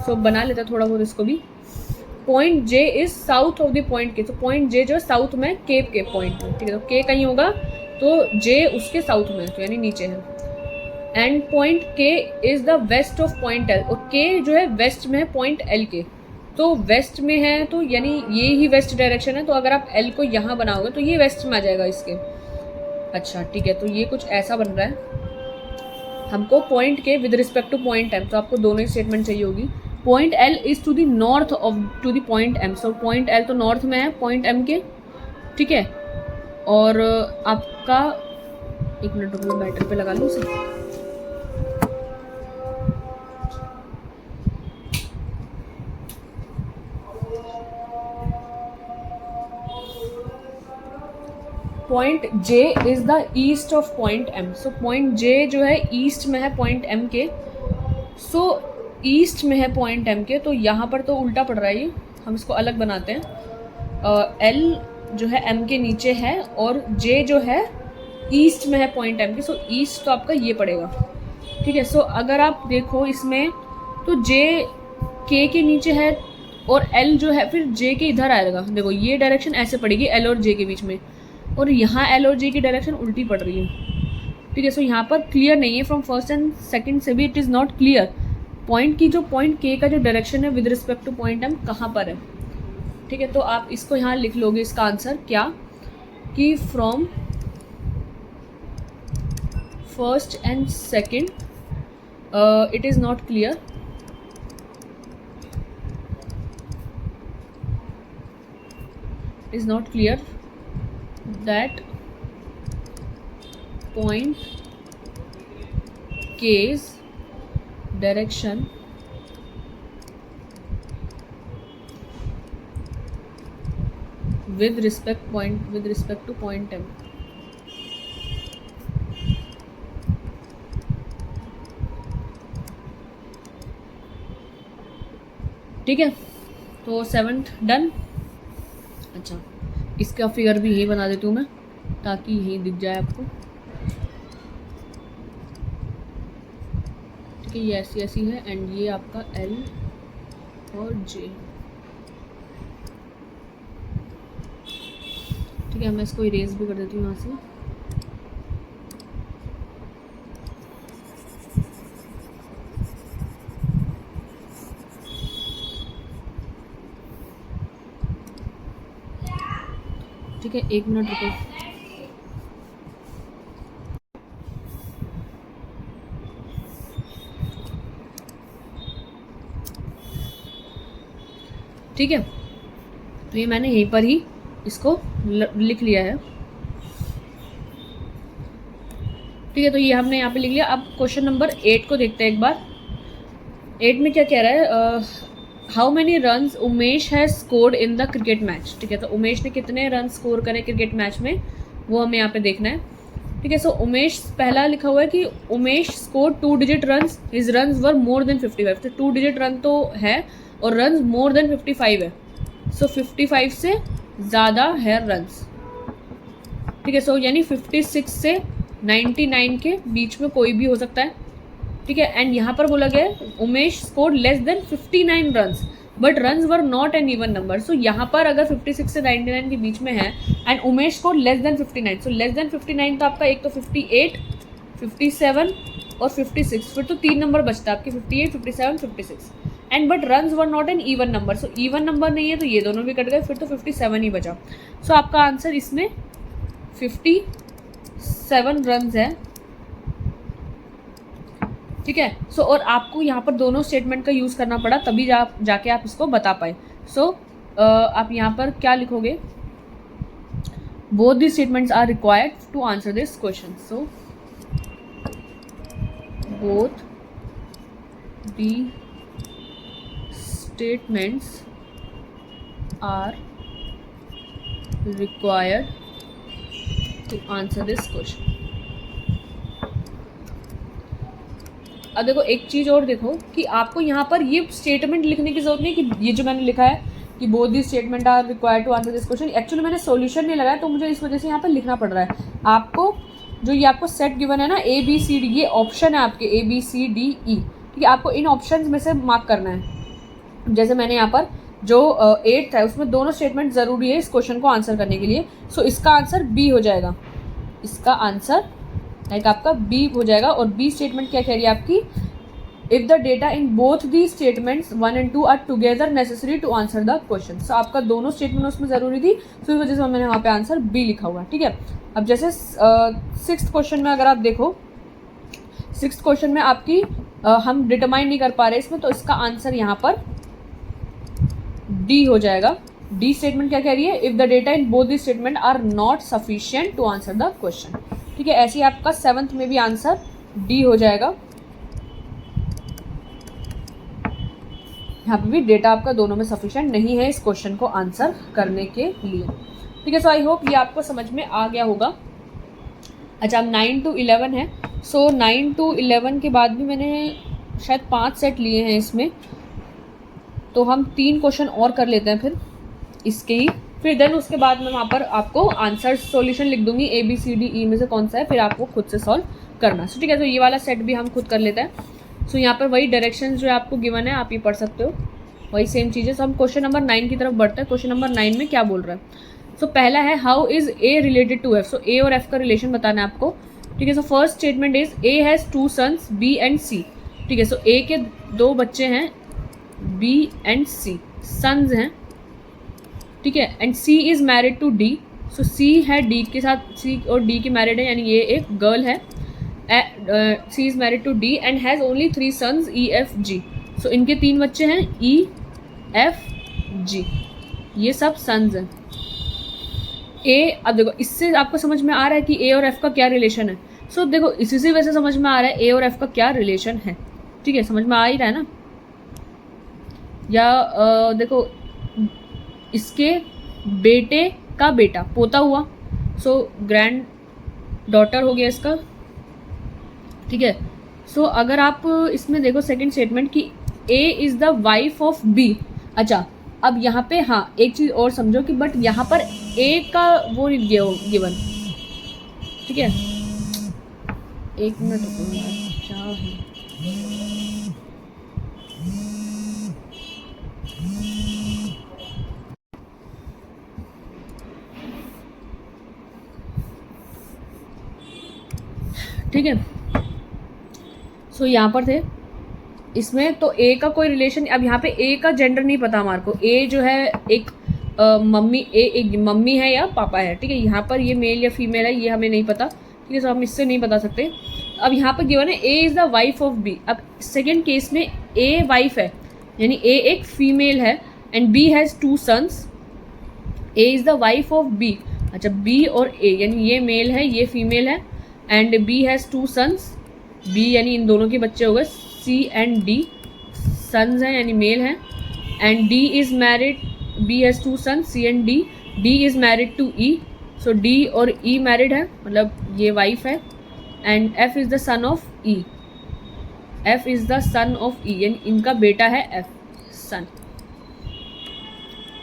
सो बना लेता थोड़ा बहुत इसको भी। Point J is south of the point K, तो पॉइंट J जो है साउथ में K के पॉइंट में, ठीक है। तो K कहीं होगा तो J उसके साउथ में, तो यानी नीचे है। And point K is the west of point L, और K जो है वेस्ट में है पॉइंट L के, तो वेस्ट में है तो यानी ये ही वेस्ट डायरेक्शन है, तो अगर आप L को यहाँ बनाओगे तो ये वेस्ट में आ जाएगा इसके। अच्छा, ठीक है, तो ये कुछ ऐसा बन रहा है। हमको point K with respect to point M, तो आपको दोनों ही स्टेटमेंट चाहिए होगी। Point L is to the north of to the point M, so point L तो नॉर्थ में है पॉइंट M के, ठीक है। और आपका एक मिनट रुको, बैटर पे लगा लूँ उसे। Point J is the east of point M, so point J जो है ईस्ट में है पॉइंट M के, सो ईस्ट में है पॉइंट M के, तो यहाँ पर तो उल्टा पड़ रहा है ये, हम इसको अलग बनाते हैं। L जो है M के नीचे है और J जो है ईस्ट में है पॉइंट M के, सो ईस्ट तो आपका ये पड़ेगा, ठीक है। सो अगर आप देखो इसमें तो J K के नीचे है और L जो है फिर J के इधर आएगा, देखो ये डायरेक्शन ऐसे पड़ेगी L और J के बीच में, और यहाँ L और J की डायरेक्शन उल्टी पड़ रही है, ठीक है। सो यहाँ पर क्लियर नहीं है, फ्रॉम फर्स्ट एंड सेकंड से भी it is not clear point की जो पॉइंट K का जो डायरेक्शन है with respect to point M कहाँ पर है, ठीक है। तो आप इसको यहाँ लिख लोगे, इसका आंसर क्या कि from first and second it is not clear, is not clear that point K's direction with respect to point M, ठीक है। तो 7th डन। अच्छा, इसका फिगर भी यही बना देती हूँ मैं ताकि यही दिख जाए आपको, ठीक है। ये ऐसी है एंड ये आपका L और J, ठीक है, मैं इसको इरेज भी कर देती हूँ यहाँ से। ठीक है, 1 मिनट रुको। ठीक है, तो ये मैंने यहीं पर ही इसको लिख लिया है। ठीक है, तो ये हमने यहाँ पे लिख लिया। अब क्वेश्चन नंबर 8 को देखते हैं एक बार। 8 में क्या कह रहा है, how many runs Umesh has scored in the cricket match. ठीक है, तो उमेश ने कितने रन स्कोर करे क्रिकेट मैच में, वो हमें यहाँ पे देखना है। ठीक है, सो उमेश पहला लिखा हुआ है कि Umesh score 2 digit runs, his runs were more than 55। तो 2 डिजिट रन तो है और रन्स मोर देन 55 है, सो 55 से ज़्यादा है रन्स। ठीक है, सो यानी 56 से 99 के बीच में कोई भी हो सकता है। ठीक है, एंड यहाँ पर बोला गया है Umesh score less than 59 runs but runs were not an even number. So यहाँ पर अगर 56 से 99 के बीच में है and Umesh score less than 59, so less than 59 तो आपका एक तो 58, 57 और 56, फिर तो 3 नंबर बचता है आपके 58, 57, 56 and but runs were not an even number. So even number नहीं है तो ये दोनों भी कट गए, फिर तो 57 ही बचा। सो आपका आंसर इसमें 57 रन्स है। ठीक है, सो और आपको यहाँ पर दोनों स्टेटमेंट का यूज़ करना पड़ा तभी जाके आप इसको बता पाए। सो आप यहाँ पर क्या लिखोगे, both the statements are required to answer this question. So both the statements are required to answer this question. अब देखो एक चीज़ और देखो कि आपको यहाँ पर ये स्टेटमेंट लिखने की जरूरत नहीं कि ये जो मैंने लिखा है कि both the statement are required to answer this question, actually मैंने सॉल्यूशन नहीं लगाया तो मुझे इस वजह से यहाँ पर लिखना पड़ रहा है। आपको जो ये आपको सेट गिवन है ना ABCD, ये ऑप्शन है आपके ABCDE। ठीक है, आपको इन ऑप्शन में से मार्क करना है। जैसे मैंने यहाँ पर जो 8 है उसमें दोनों स्टेटमेंट ज़रूरी है इस क्वेश्चन को आंसर करने के लिए। सो इसका आंसर B हो जाएगा, इसका आंसर लाइक आपका B हो जाएगा। और B स्टेटमेंट क्या कह रही है आपकी, if the data in both the statements 1 and 2 are together necessary to answer the question. So आपका दोनों स्टेटमेंट उसमें ज़रूरी थी, तो इस वजह से मैंने वहाँ पे आंसर B लिखा हुआ है। ठीक है, अब जैसे 6th क्वेश्चन में अगर आप देखो, 6th क्वेश्चन में आपकी हम डिटरमाइन नहीं कर पा रहे इसमें, तो इसका आंसर यहाँ पर D हो जाएगा। D स्टेटमेंट क्या कह रही है, if the data in both the statement are not sufficient to answer the question. ठीक है, ऐसे ही आपका 7th में भी आंसर D हो जाएगा। यहाँ पे भी डेटा आपका दोनों में सफिशिएंट नहीं है इस क्वेश्चन को आंसर करने के लिए। ठीक है, सो आई होप ये आपको समझ में आ गया होगा। अच्छा, अब 9 to 11 है। सो 9 to 11 के बाद भी मैंने शायद 5 सेट लिए हैं इसमें, तो हम 3 क्वेश्चन और कर लेते हैं फिर इसके ही, फिर देन उसके बाद मैं वहाँ पर आपको आंसर सॉल्यूशन लिख दूंगी ABCDE में से कौन सा है, फिर आपको खुद से सॉल्व करना। सो ठीक है, तो ये वाला सेट भी हम खुद कर लेते हैं। सो यहाँ पर वही डायरेक्शंस जो आपको गिवन है आप ये पढ़ सकते हो, वही सेम चीज़ें। सो हम क्वेश्चन नंबर 9 की तरफ बढ़ते हैं। क्वेश्चन नंबर 9 में क्या बोल रहा है, सो पहला है how is A related to F। So A और F का रिलेशन बताना है आपको। ठीक है, so first statement is A has 2 sons B and C। ठीक है, सो A के 2 बच्चे हैं, B and C सन्स हैं। ठीक है, and C is married to D। So C है D के साथ, C और D की मैरिड है, यानी ये एक गर्ल है। C is married to D and has only 3 sons E F G। So इनके 3 बच्चे हैं E F G, ये सब सन्स हैं। A, अब देखो इससे आपको समझ में आ रहा है कि A और F का क्या रिलेशन है। सो देखो इसी से वैसे समझ में आ रहा है A और F का क्या रिलेशन है। ठीक है, समझ में आ ही रहा है ना। या देखो इसके बेटे का बेटा पोता हुआ, सो ग्रैंड डॉटर हो गया इसका। ठीक है, सो अगर आप इसमें देखो सेकंड स्टेटमेंट कि A is the wife of B। अच्छा, अब यहाँ पे हाँ एक चीज़ और समझो कि बट यहाँ पर A का वो गिवन। ठीक है, 1 मिनट रुको यार, क्या है ठीक है। सो यहाँ पर थे इसमें तो ए का कोई रिलेशन, अब यहाँ पे ए का जेंडर नहीं पता हमारे को, ए जो है एक मम्मी, एक मम्मी है या पापा है, ठीक है। यहाँ पर ये मेल या फीमेल है ये हमें नहीं पता, ठीक है। सो हम इससे नहीं बता सकते। अब यहाँ पर गिवन है A is the wife of B. अब सेकेंड केस में ए वाइफ है, यानी ए एक फीमेल है and B has 2 sons. A is the wife of B. अच्छा, बी और ए यानी ये मेल है ये फीमेल है and B has 2 sons. B यानी इन दोनों के बच्चे हो गए, सी एंड डी, सन्स हैं यानी मेल हैं। And D is married, B has 2 sons, C and D. D is married to E, so D और ई मैरिड है, मतलब ये वाइफ है। And F is the son of E, F is the son of E, यानी इनका बेटा है एफ, सन।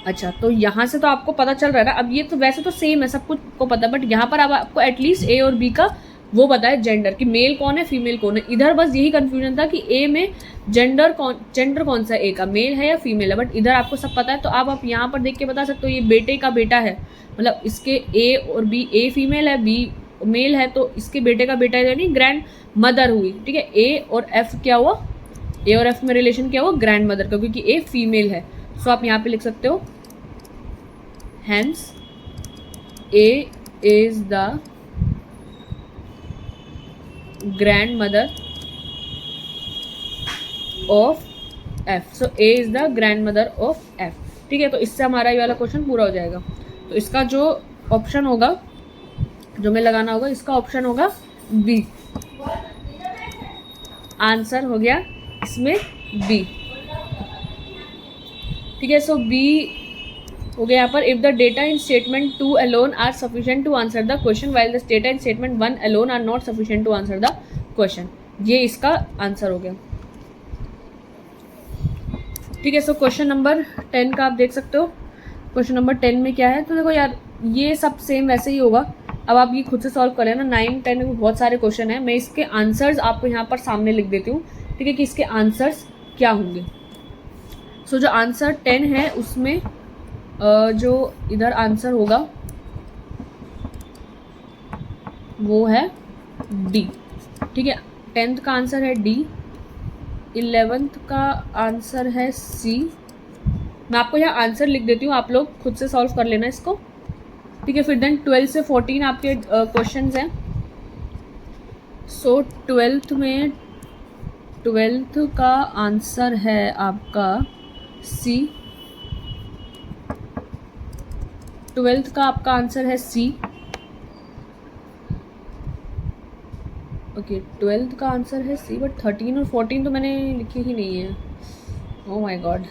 अच्छा, तो यहाँ से तो आपको पता चल रहा है ना। अब ये तो वैसे तो सेम है, सब कुछ को पता है, बट यहाँ पर अब आपको एटलीस्ट ए और बी का वो पता है जेंडर, कि मेल कौन है फीमेल कौन है। इधर बस यही कन्फ्यूजन था कि ए में जेंडर कौन सा ए का, मेल है या फीमेल है, बट इधर आपको सब पता है। तो आप यहाँ पर देख के बता सकते हो ये बेटे का बेटा है, मतलब इसके ए और बी, ए फीमेल है बी मेल है, तो इसके बेटे का बेटा है, यानी ग्रैंड मदर हुई, ठीक है। ए और एफ क्या हुआ, ए और एफ में रिलेशन क्या हुआ, ग्रैंड मदर का, क्योंकि ए फीमेल है। सो आप यहाँ पे लिख सकते हो hence A is the grand mother of F. So A is the grand mother of F, ठीक है। तो इससे हमारा ये वाला क्वेश्चन पूरा हो जाएगा। तो इसका जो ऑप्शन होगा, जो मैं लगाना होगा, इसका ऑप्शन होगा बी। आंसर हो गया इसमें बी, ठीक है। सो बी हो गया यहाँ पर। If the data in statement 2 alone are sufficient to answer the question while the data in statement 1 alone are not sufficient to answer the question, ये इसका आंसर हो गया, ठीक है। सो क्वेश्चन नंबर 10 का आप देख सकते हो। क्वेश्चन नंबर 10 में क्या है, तो देखो यार ये सब सेम वैसे ही होगा। अब आप ये खुद से सॉल्व करें ना, 9, 10 में बहुत सारे क्वेश्चन हैं। मैं इसके आंसर्स आपको यहाँ पर सामने लिख देती हूँ, ठीक है, कि इसके आंसर्स क्या होंगे। सो जो आंसर 10 है उसमें जो इधर आंसर होगा वो है डी, ठीक है। 10th का आंसर है डी, 11th का आंसर है सी। मैं आपको यहाँ आंसर लिख देती हूँ, आप लोग खुद से सॉल्व कर लेना इसको, ठीक है। फिर देन 12 से 14 आपके क्वेश्चंस हैं। सो 12th का आंसर है आपका सी, 12th का आपका आंसर है सी, ओके। 12th का आंसर है सी, बट 13 और 14 तो मैंने लिखे ही नहीं है, ओह माय गॉड।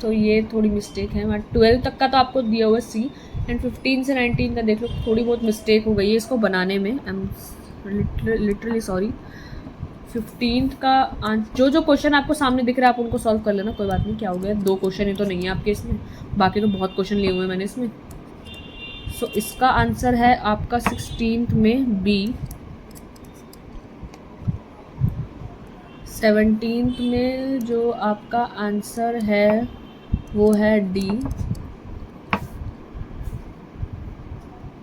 तो ये थोड़ी मिस्टेक है, मैं 12 तक का तो आपको दिया हुआ सी, एंड 15 से 19 का देख लो, थोड़ी बहुत मिस्टेक हो गई है इसको बनाने में, I am literally sorry. 15th का जो क्वेश्चन आपको सामने दिख रहा है आप उनको सॉल्व कर लेना, कोई बात नहीं। क्या हो गया, 2 क्वेश्चन ही तो नहीं है आपके इसमें, बाकी तो बहुत क्वेश्चन लिए हुए हैं मैंने इसमें। सो इसका आंसर है आपका 16th में बी, 17th में जो आपका आंसर है वो है डी,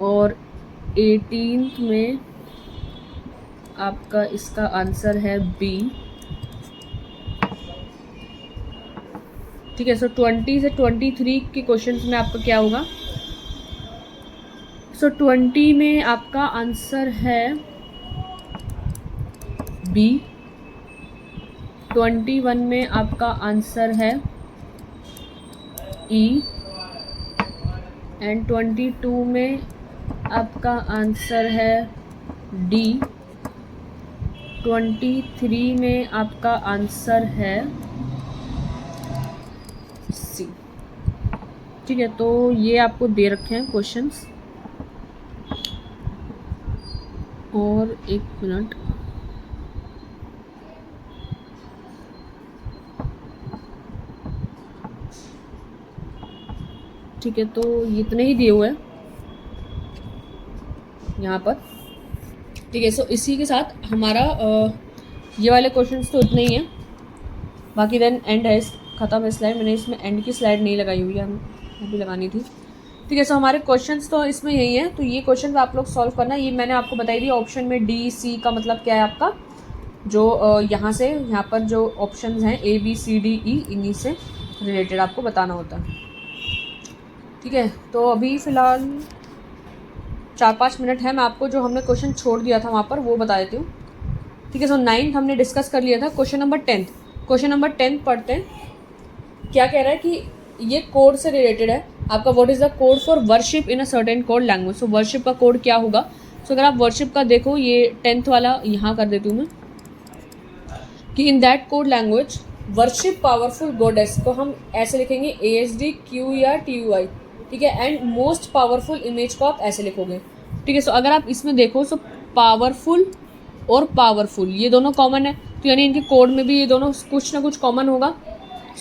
और 18th में आपका इसका आंसर है बी, ठीक है। सो 20 से 23 के क्वेश्चंस में आपका क्या होगा। सो 20 में आपका आंसर है बी, 21 में आपका आंसर है ई, एंड 22 में आपका आंसर है डी, 23 में आपका आंसर है सी, ठीक है। तो ये आपको दे रखे हैं क्वेश्चंस, और 1 मिनट, ठीक है। तो इतने ही दिए हुए हैं यहाँ पर, ठीक है। सो इसी के साथ हमारा ये वाले क्वेश्चंस तो इतने ही हैं, बाकी देन एंड है, ख़त्म है स्लाइड। मैंने इसमें एंड की स्लाइड नहीं लगाई हुई है, अभी लगानी थी, ठीक है। सो हमारे क्वेश्चंस तो इसमें यही है, तो ये क्वेश्चन आप लोग सॉल्व करना। ये मैंने आपको बताई दी ऑप्शन में डी सी का मतलब क्या है आपका, जो यहाँ से यहाँ पर जो ऑप्शंस हैं A B C D E, इन्हीं से रिलेटेड आपको बताना होता है। ठीक है, तो अभी फ़िलहाल 4-5 मिनट है, मैं आपको जो हमने क्वेश्चन छोड़ दिया था वहाँ पर वो बता देती हूँ। ठीक है, सो 9th हमने डिस्कस कर लिया था। क्वेश्चन नंबर 10 पढ़ते हैं। क्या कह रहा है कि ये कोड से रिलेटेड है आपका, what is the code for worship in a certain code language. So worship का कोड क्या होगा। सो अगर आप वर्शिप का देखो, ये 10th वाला यहाँ कर देती हूँ मैं, कि इन that code language worship powerful goddess को हम ऐसे लिखेंगे ASDQERTUI। ठीक है, एंड मोस्ट पावरफुल इमेज को आप ऐसे लिखोगे। ठीक है, सो अगर आप इसमें देखो, सो पावरफुल और पावरफुल ये दोनों कॉमन है, तो यानी इनके कोड में भी ये दोनों कुछ ना कुछ कॉमन होगा।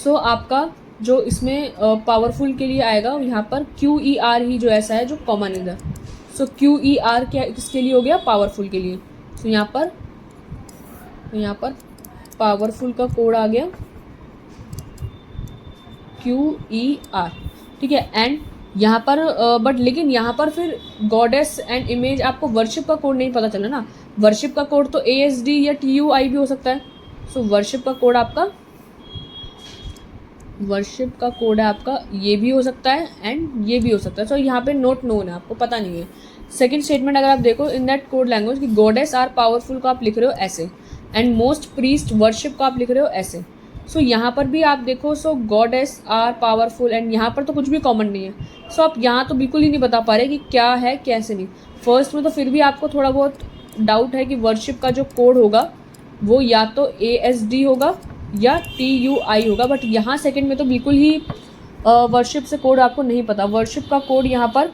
सो आपका जो इसमें पावरफुल के लिए आएगा, यहाँ पर QER ही जो ऐसा है जो कॉमन इधर। सो QER क्या किसके लिए हो गया, पावरफुल के लिए। सो यहाँ पर पावरफुल का कोड आ गया QER। ठीक है, एंड यहाँ पर बट लेकिन यहाँ पर फिर गॉडेस एंड इमेज, आपको वर्शिप का कोड नहीं पता चला ना। वर्शिप का कोड तो ASD या TUI भी हो सकता है। सो वर्शिप का कोड आपका ये भी हो सकता है एंड ये भी हो सकता है। सो यहाँ पे नोट नोन है, आपको पता नहीं है। सेकंड स्टेटमेंट अगर आप देखो, इन दैट कोड लैंग्वेज की गॉडेस आर पावरफुल को आप लिख रहे हो ऐसे, एंड मोस्ट प्रीस्ट वर्शिप को आप लिख रहे हो ऐसे। सो यहाँ पर भी आप देखो, सो गॉडेस आर पावरफुल, एंड यहाँ पर तो कुछ भी कॉमन नहीं है। सो आप यहाँ तो बिल्कुल ही नहीं बता पा रहे कि क्या है कैसे नहीं। फर्स्ट में तो फिर भी आपको थोड़ा बहुत डाउट है कि वर्शिप का जो कोड होगा वो या तो ASD होगा या TUI होगा, बट यहाँ सेकंड में तो बिल्कुल ही वर्शिप से कोड आपको नहीं पता। वर्शिप का कोड यहाँ पर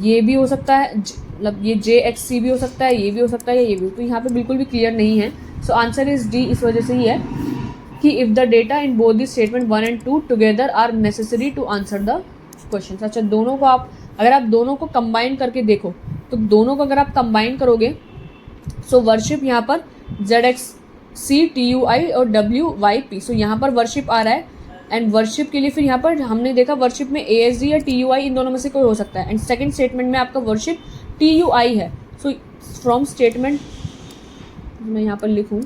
ये भी हो सकता है, मतलब ये JXC भी हो सकता है, ये भी हो सकता है, ये भी, तो यहाँ पे बिल्कुल भी क्लियर नहीं है। So answer is D. इस वजह से ही है कि if the data in both the statement 1 and 2 together are necessary to answer the question. अच्छा, दोनों को अगर आप दोनों को कंबाइन करके देखो, तो दोनों को अगर आप कंबाइन करोगे, सो वर्शिप यहाँ पर ZXCTUI और WYP। सो यहाँ पर वर्शिप आ रहा है, एंड वर्शिप के लिए फिर यहाँ पर हमने देखा वर्शिप में ASD या TUI इन दोनों में से कोई हो सकता है, एंड सेकंड स्टेटमेंट में आपका वर्शिप TUI है। सो फ्रॉम स्टेटमेंट मैं यहाँ पर लिखूँ,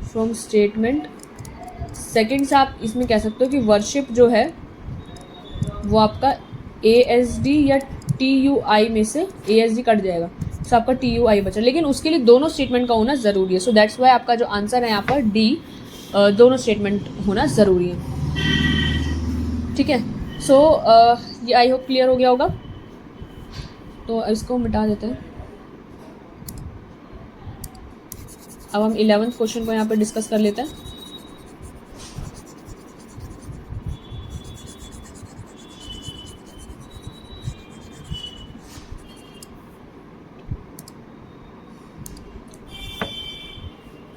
फ्रॉम स्टेटमेंट सेकंड से आप इसमें कह सकते हो कि वर्शिप जो है वो आपका ASD या TUI में से ASD कट जाएगा, सो आपका TUI बचा, लेकिन उसके लिए दोनों स्टेटमेंट का होना ज़रूरी है। सो दैट्स वाई आपका जो आंसर है यहाँ पर D, दोनों स्टेटमेंट होना ज़रूरी है। ठीक है, सो ये आई होप क्लियर हो गया होगा, तो इसको मिटा देते हैं। अब हम 11th क्वेश्चन को यहाँ पर डिस्कस कर लेते हैं।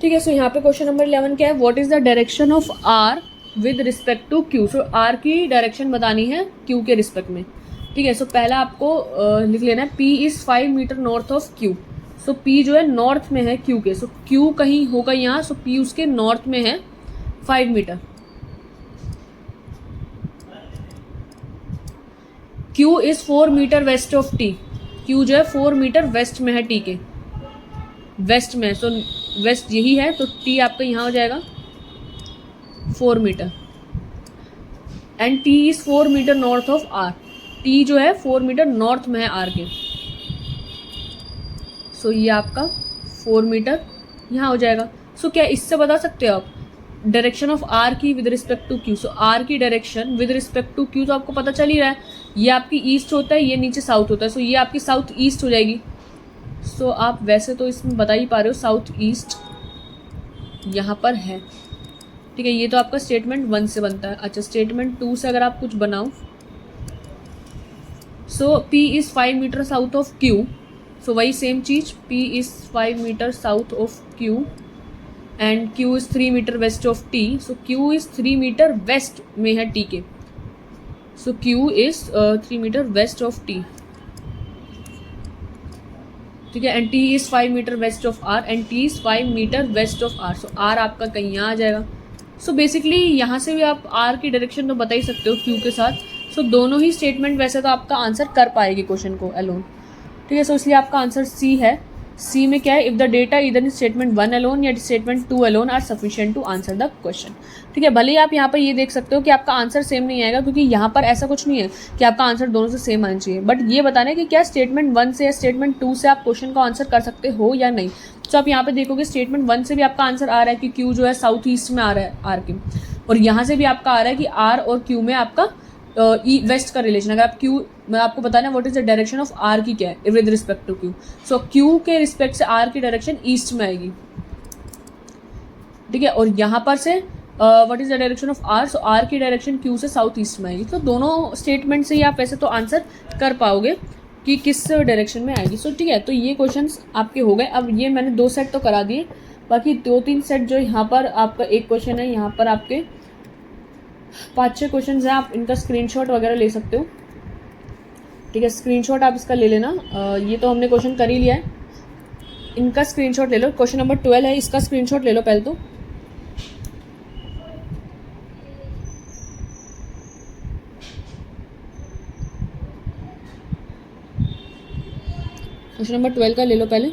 ठीक है, सो यहाँ पे क्वेश्चन नंबर 11 क्या है, what is the direction of R with respect to Q. So R की डायरेक्शन बतानी है क्यू के रिस्पेक्ट में। ठीक है, सो पहला आपको लिख लेना है P is 5 metre north of Q. So P जो है नॉर्थ में है क्यू के, सो क्यू कहीं होगा यहाँ, सो P उसके नॉर्थ में है 5 metre. Q is 4 metre west of T। Q जो है 4 मीटर वेस्ट में है T के, वेस्ट में, सो वेस्ट यही है, तो T आपका यहाँ हो जाएगा 4 metre, and T is 4 metre north of R। T जो है 4 मीटर नॉर्थ में है R के, सो ये आपका 4 मीटर यहाँ हो जाएगा। सो क्या इससे बता सकते हो आप डायरेक्शन ऑफ R की with respect to Q। So R की direction with respect to Q तो आपको पता चल ही रहा है, ये आपकी ईस्ट होता है, ये नीचे साउथ होता है, सो ये आपकी साउथ ईस्ट हो जाएगी। सो आप वैसे तो इसमें बता ही पा रहे हो साउथ ईस्ट यहाँ पर है। ठीक है, ये तो आपका स्टेटमेंट 1 से बनता है। अच्छा, स्टेटमेंट 2 से अगर आप कुछ बनाओ, so P is 5 metre south of Q। So वही सेम चीज़, P is 5 metre south of Q and Q is 3 metre west of T। So Q is 3 metre west में है T के, so Q is 3 metre west of T। ठीक है, and T is 5 metre west of R, and T is 5 metre west of R। So R आपका कहीं यहाँ आ जाएगा, सो बेसिकली यहाँ से भी आप आर की डायरेक्शन तो बता ही सकते हो क्यू के साथ। सो दोनों ही स्टेटमेंट वैसे तो आपका आंसर कर पाएगी क्वेश्चन को अलोन, ठीक है। सो इसलिए आपका आंसर सी है। सी में क्या है, इफ द डेटा इधर इन स्टेटमेंट 1 अलोन या statement 2 alone are sufficient to answer the question, ठीक है। भले ही आप यहाँ पर ये देख सकते हो कि आपका आंसर सेम नहीं आएगा, क्योंकि यहाँ पर ऐसा कुछ नहीं है कि आपका आंसर दोनों से सेम आना चाहिए, बट ये बताना है कि क्या स्टेटमेंट 1 से या स्टेटमेंट 2 से आप क्वेश्चन का आंसर कर सकते हो या नहीं। तो आप यहाँ पे देखोगे स्टेटमेंट 1 से भी आपका आंसर आ रहा है कि क्यू जो है साउथ ईस्ट में आ रहा है आर के, और यहाँ से भी आपका आ रहा है कि आर और क्यू में आपका वेस्ट का रिलेशन। अगर आप क्यू, मैं आपको बताना what is the direction of R की क्या है with respect to Q. So Q के रिस्पेक्ट से आर की डायरेक्शन ईस्ट में आएगी, ठीक है। और यहाँ पर से what is the direction of R, so R की डायरेक्शन क्यू से साउथ ईस्ट में आएगी। तो दोनों स्टेटमेंट से ही आप वैसे तो आंसर कर पाओगे कि किस डायरेक्शन में आएगी। सो ठीक है, तो ये क्वेश्चंस आपके हो गए। अब ये मैंने 2 सेट तो करा दिए, बाकी 2-3 सेट जो यहाँ पर आपका एक क्वेश्चन है, यहाँ पर आपके 5-6 क्वेश्चन हैं। आप इनका स्क्रीनशॉट वगैरह ले सकते हो, ठीक है। स्क्रीनशॉट आप इसका ले लेना। ये तो हमने क्वेश्चन कर ही लिया है, इनका स्क्रीनशॉट ले लो। क्वेश्चन नंबर 12 है, इसका स्क्रीनशॉट ले लो पहले तो। क्वेश्चन नंबर 12 का ले लो पहले।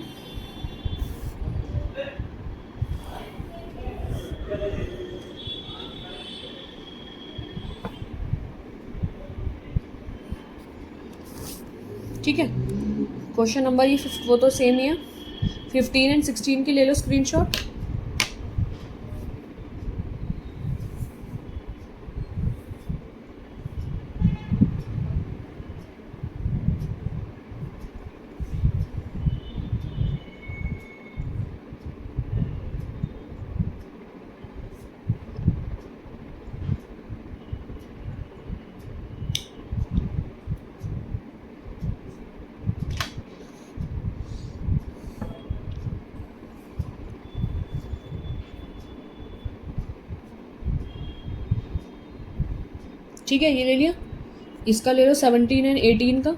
ठीक है, क्वेश्चन नंबर ये वो तो सेम ही है। 15 एंड 16 की ले लो स्क्रीनशॉट। ठीक है, ये ले लिया। इसका ले लो 17 एंड 18 का।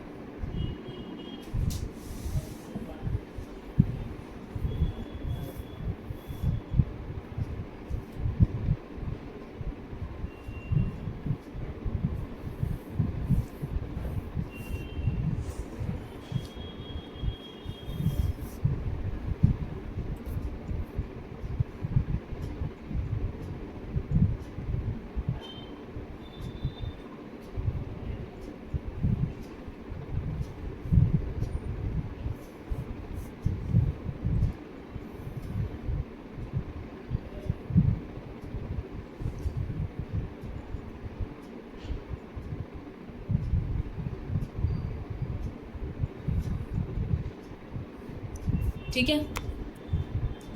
ठीक है,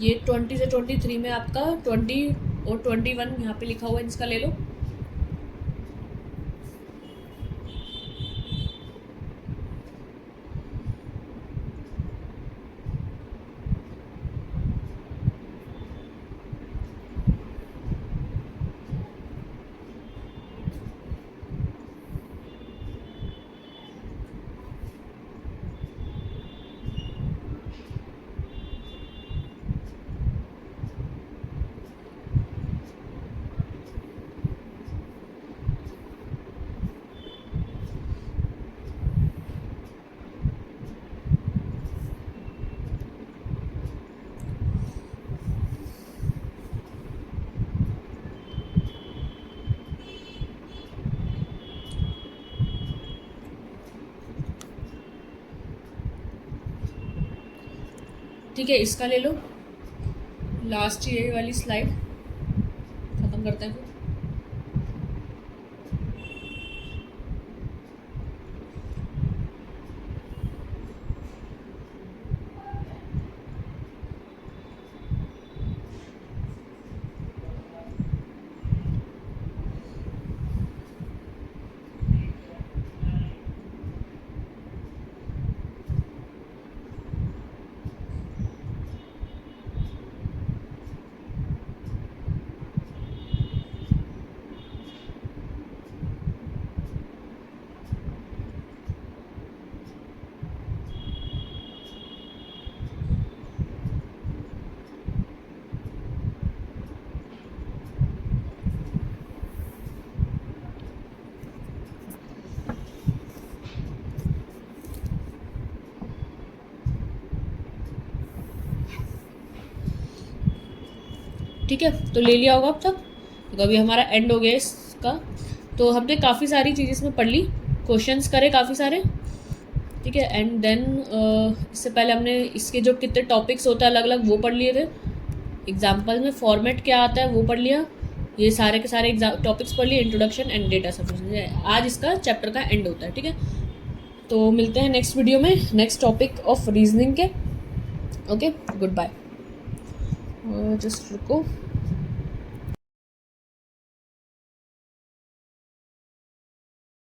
ये 20 से 23 में आपका 20 और 21 यहाँ पे लिखा हुआ है, इसका ले लो। ठीक है, इसका ले लो। लास्ट ये वाली स्लाइड खत्म करते हैं फिर। ठीक है, तो ले लिया होगा अब तक। तो अभी हमारा एंड हो गया इसका। तो हमने काफ़ी सारी चीज़ इसमें पढ़ ली, क्वेश्चंस करे काफ़ी सारे, ठीक है। एंड देन इससे पहले हमने इसके जो कितने टॉपिक्स होते हैं अलग अलग वो पढ़ लिए थे। एग्जाम्पल में फॉर्मेट क्या आता है वो पढ़ लिया। ये सारे के सारे टॉपिक्स पढ़ लिए, इंट्रोडक्शन एंड डेटा सफिशिएंसी। आज इसका चैप्टर का एंड होता है, ठीक है। तो मिलते हैं नेक्स्ट वीडियो में, नेक्स्ट टॉपिक ऑफ रीजनिंग के। Okay, good bye. जस्ट रुको।